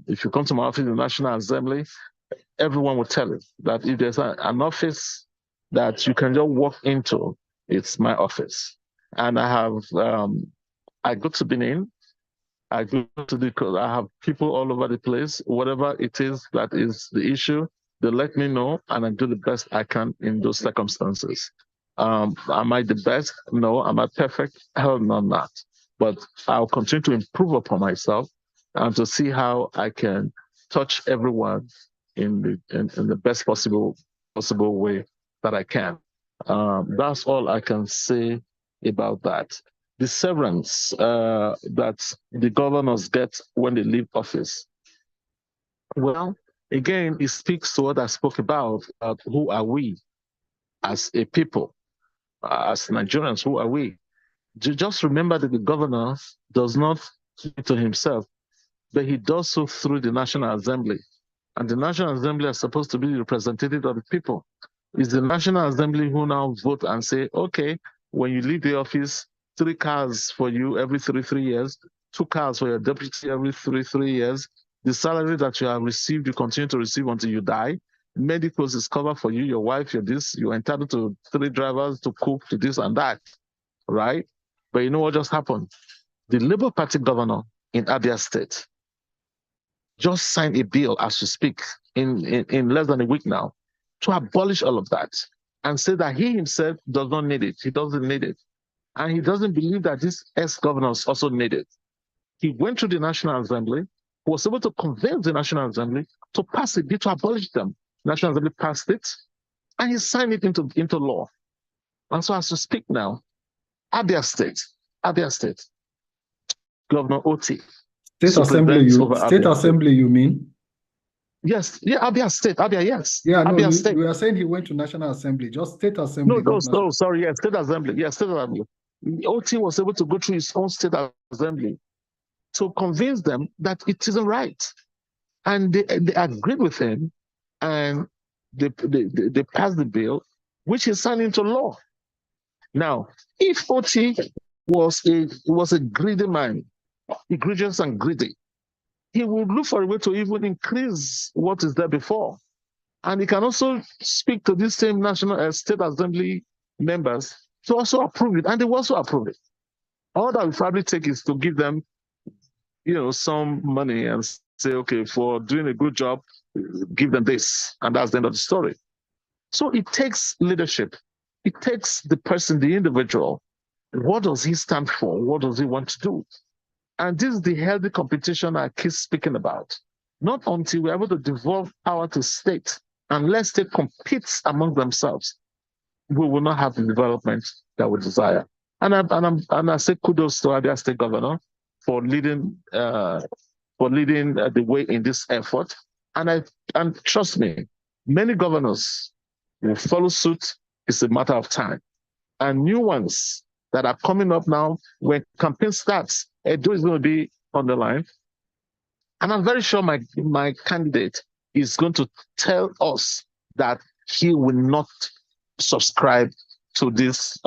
If you come to my office in the National Assembly, everyone will tell you that if there's an office that you can just walk into, it's my office. And I have, I go to Benin, I go to I have people all over the place. Whatever it is that is the issue, they let me know, and I do the best I can in those circumstances. Am I the best? No. Am I perfect? Hell no, not. But I'll continue to improve upon myself and to see how I can touch everyone in the best possible way that I can. That's all I can say about that. The severance that the governors get when they leave office. Well, again, it speaks to what I spoke about who are we as a people, as Nigerians, who are we? Just remember that the governor does not speak to himself, but he does so through the National Assembly. And the National Assembly is supposed to be the representative of the people. It's the National Assembly who now vote and say, okay, when you leave the office, 3 cars for you every 3 years, 2 cars for your deputy every 3 years. The salary that you have received, you continue to receive until you die. Medicals is covered for you, your wife, you're this, you're entitled to 3 drivers to cook, to this and that, right? But you know what just happened? The Labour Party governor in Abia State just signed a bill as we speak in less than a week now to abolish all of that and say that he himself does not need it. He doesn't need it. And he doesn't believe that these ex-governors also need it. He went to the National Assembly, was able to convince the National Assembly to pass a bill to abolish them. The National Assembly passed it, and he signed it into law. And so as we speak now, Abia State, Governor Oti. State Assembly, you mean? Yes, yeah, Abia State, yes. Yeah, no, Abia State. We are saying he went to National Assembly, just State Assembly. No, sorry, yeah, State Assembly, yeah, State Assembly. OT was able to go through his own State Assembly to convince them that it isn't right. And they agreed with him, and they passed the bill, which is signed into law. Now, if OT was a greedy man, egregious and greedy, he would look for a way to even increase what is there before. And he can also speak to these same National State Assembly members to also approve it, and they will also approve it. All that we probably take is to give them, some money and say, okay, for doing a good job, give them this, and that's the end of the story. So it takes leadership. It takes the person, the individual. What does he stand for? What does he want to do? And this is the healthy competition I keep speaking about. Not until we're able to devolve power to state, unless state competes among themselves, we will not have the development that we desire. And I say kudos to Abia State Governor for leading the way in this effort. And trust me, many governors will follow suit. It's a matter of time. And new ones that are coming up now, when campaign starts, Edo is going to be on the line. And I'm very sure my candidate is going to tell us that he will not subscribe to these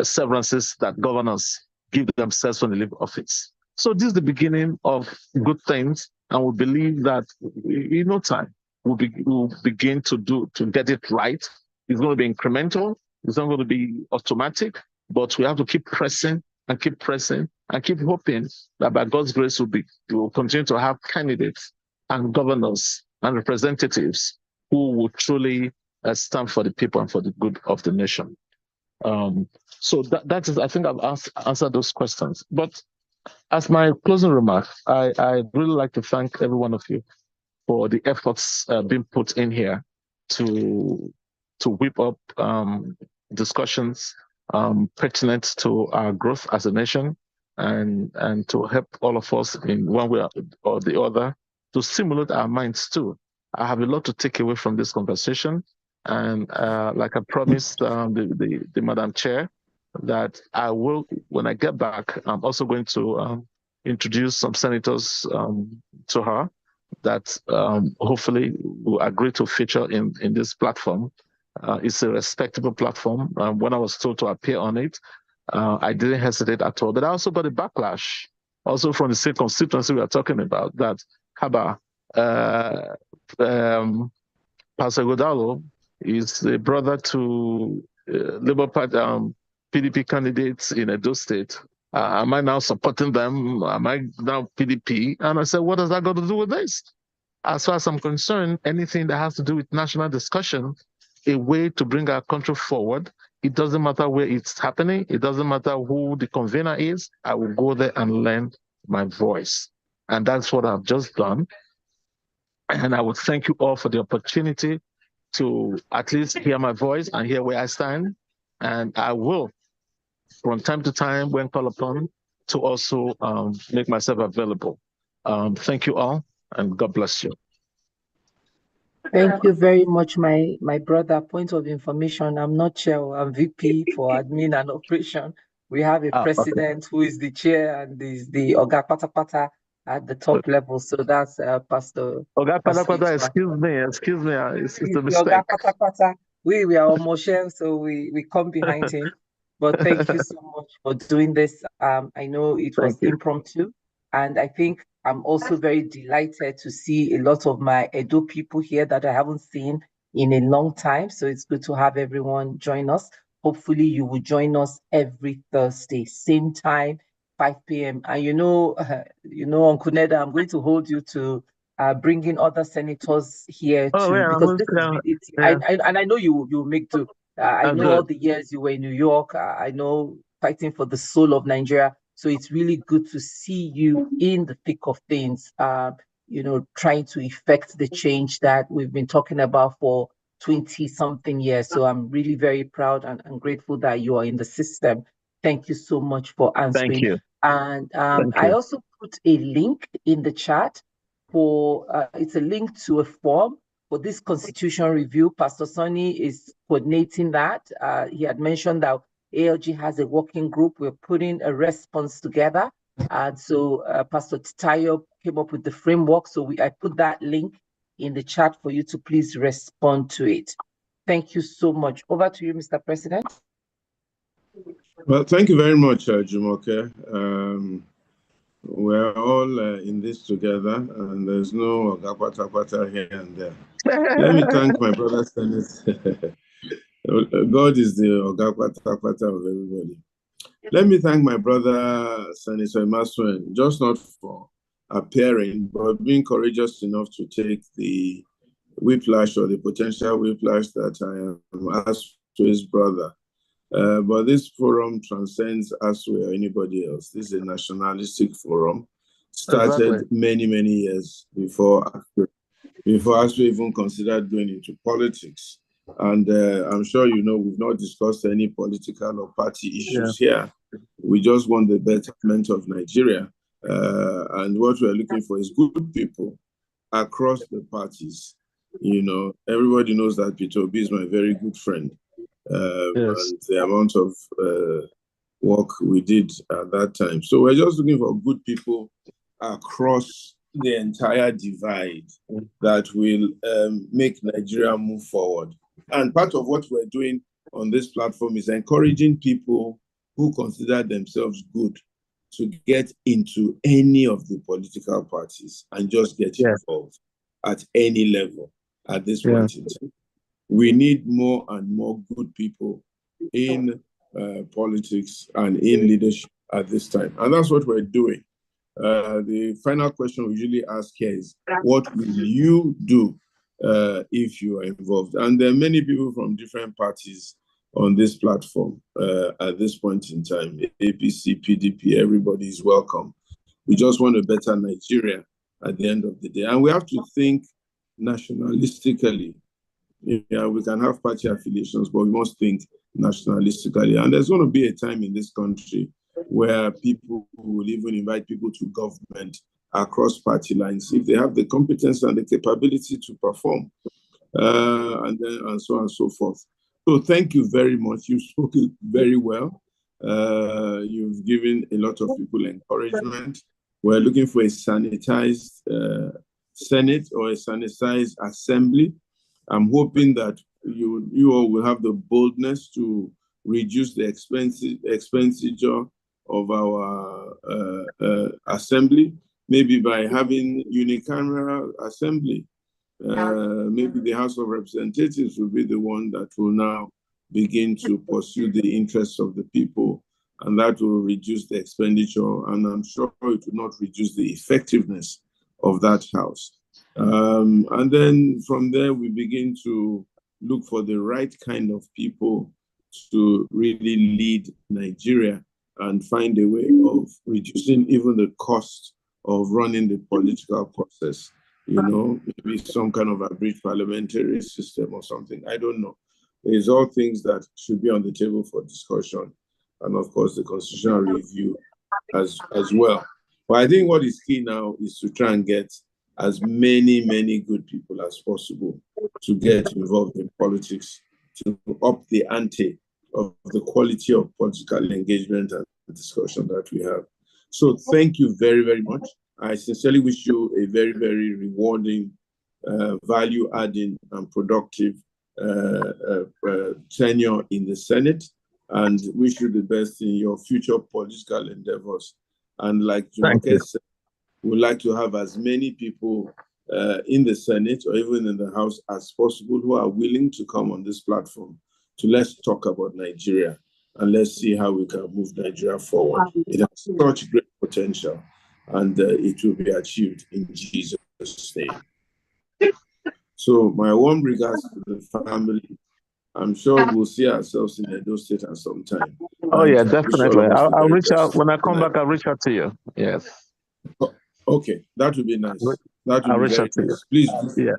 severances that governors give themselves when they leave office. So this is the beginning of good things, and we believe that in no time we'll begin to get it right. It's going to be incremental. It's not going to be automatic, but we have to keep pressing and keep pressing and keep hoping that by God's grace we will continue to have candidates and governors and representatives who will truly stand for the people and for the good of the nation. So that is, I think I've answered those questions. But as my closing remark, I really like to thank every one of you for the efforts being put in here to whip up discussions pertinent to our growth as a nation, and to help all of us in one way or the other to stimulate our minds too. I have a lot to take away from this conversation, and like I promised the Madam Chair, that I will, when I get back, I'm also going to introduce some senators to her that hopefully will agree to feature in this platform. It's a respectable platform. When I was told to appear on it, I didn't hesitate at all. But I also got a backlash, also from the same constituency we are talking about, that Haba, Pastor Godalo is a brother to Labour Party PDP candidates in Edo State. Am I now supporting them? Am I now PDP? And I said, what does that got to do with this? As far as I'm concerned, anything that has to do with national discussion, a way to bring our country forward, it doesn't matter where it's happening. It doesn't matter who the convener is. I will go there and lend my voice. And that's what I've just done. And I would thank you all for the opportunity to at least hear my voice and hear where I stand. And I will, from time to time, when called upon, to also make myself available. Thank you all, and God bless you. Thank you very much, my brother. Point of information, I'm not chair, I'm VP for admin and operation. We have a president who is the chair and is the Oga Pata Pata at the top level. So that's Pastor. Oga Pata Pata, excuse me, it's a mistake. Oga Pata Pata. We are almost share, so we come behind him. But thank you so much for doing this. I know it was impromptu, and I think I'm also very delighted to see a lot of my Edo people here that I haven't seen in a long time. So it's good to have everyone join us. Hopefully you will join us every Thursday, same time, 5 p.m. And you know, Uncle Neda, I'm going to hold you to bringing other senators here too, because this is really, and I know you make do. I know all the years you were in New York. I know fighting for the soul of Nigeria. So it's really good to see you in the thick of things, trying to effect the change that we've been talking about for 20-something years. So I'm really very proud and grateful that you are in the system. Thank you so much for answering. Thank you. And I also put a link in the chat for, it's a link to a form for this constitution review. Pastor Sonny is coordinating that. He had mentioned that ALG has a working group. We're putting a response together. And so Pastor Titayo came up with the framework. So I put that link in the chat for you to please respond to it. Thank you so much. Over to you, Mr. President. Well, thank you very much, Jumoke. We're all in this together, and there's no Agapata here and there. Let me thank my brother Senate. God is the Agapata of everybody. Let me thank my brother Senator Emaswen, just not for appearing, but being courageous enough to take the whiplash or the potential whiplash that I am asked to his brother. But this forum transcends ASUE or anybody else. This is a nationalistic forum, started many, many years before ASUE even considered going into politics. And I'm sure you know we've not discussed any political or party issues here. We just want the betterment of Nigeria. And what we're looking for is good people across the parties. You know, everybody knows that Peter Obi is my very good friend. And the amount of work we did at that time. So we're just looking for good people across the entire divide that will make Nigeria move forward. And part of what we're doing on this platform is encouraging people who consider themselves good to get into any of the political parties and just get involved at any level at this point in time. We need more and more good people in politics and in leadership at this time. And that's what we're doing. The final question we usually ask here is, what will you do if you are involved? And there are many people from different parties on this platform at this point in time. APC, PDP, everybody is welcome. We just want a better Nigeria at the end of the day. And we have to think nationalistically. Yeah, we can have party affiliations, but we must think nationalistically. And there's going to be a time in this country where people will even invite people to government across party lines if they have the competence and the capability to perform, and so on and so forth. So thank you very much. You've spoken very well. You've given a lot of people encouragement. We're looking for a sanitized Senate or a sanitized assembly. I'm hoping that you all will have the boldness to reduce the expenditure of our assembly, maybe by having unicameral assembly. Maybe the House of Representatives will be the one that will now begin to pursue the interests of the people, and that will reduce the expenditure, and I'm sure it will not reduce the effectiveness of that house. And then from there, we begin to look for the right kind of people to really lead Nigeria and find a way of reducing even the cost of running the political process. You know, maybe some kind of a bridge parliamentary system or something. I don't know. It's all things that should be on the table for discussion. And of course, the constitutional review as well. But I think what is key now is to try and get as many good people as possible to get involved in politics, to up the ante of the quality of political engagement and discussion that we have. So thank you very much. I sincerely wish you a very rewarding, value-adding and productive tenure in the Senate, and wish you the best in your future political endeavors. And like Jumoke said, we'd like to have as many people in the Senate or even in the House as possible who are willing to come on this platform to let's talk about Nigeria and let's see how we can move Nigeria forward. It has such great potential, and it will be achieved in Jesus' name. So my warm regards to the family. I'm sure we'll see ourselves in Edo State at some time. Oh yeah, definitely. I'll reach out when I come back. I'll reach out to you. Yes. Okay, that would be nice. That I'll would be reach very out to nice. you.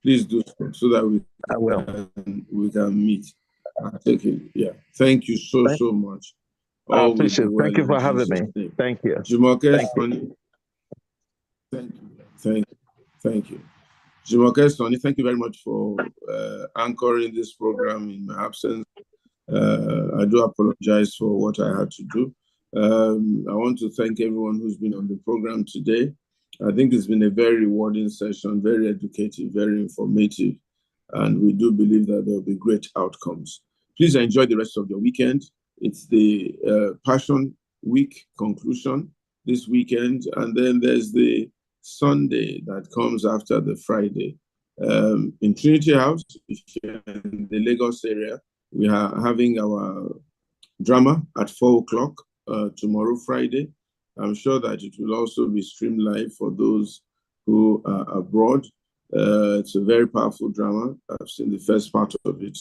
Please do so that we can meet. Take it. Yeah. Thank you so much. I appreciate it. Thank you for having me. Thank you. Jumoke Soni. Thank you. Jumoke Soni, thank you very much for anchoring this program in my absence. I do apologize for what I had to do. I want to thank everyone who's been on the program today. I think it's been a very rewarding session, very educative, very informative, and we do believe that there will be great outcomes. Please enjoy the rest of your weekend. It's the Passion Week conclusion this weekend, and then there's the Sunday that comes after the Friday. In Trinity House, if you're in the Lagos area, we are having our drama at 4 o'clock tomorrow, Friday. I'm sure that it will also be streamed live for those who are abroad. It's a very powerful drama. I've seen the first part of it.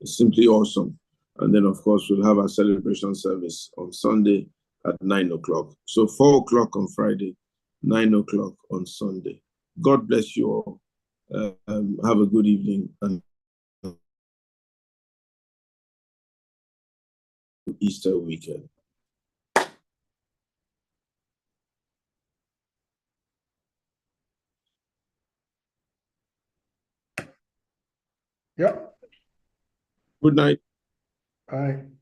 It's simply awesome. And then, of course, we'll have our celebration service on Sunday at 9 o'clock. So 4 o'clock on Friday, 9 o'clock on Sunday. God bless you all. Have a good evening. And Easter weekend. Yeah. Good night. Bye.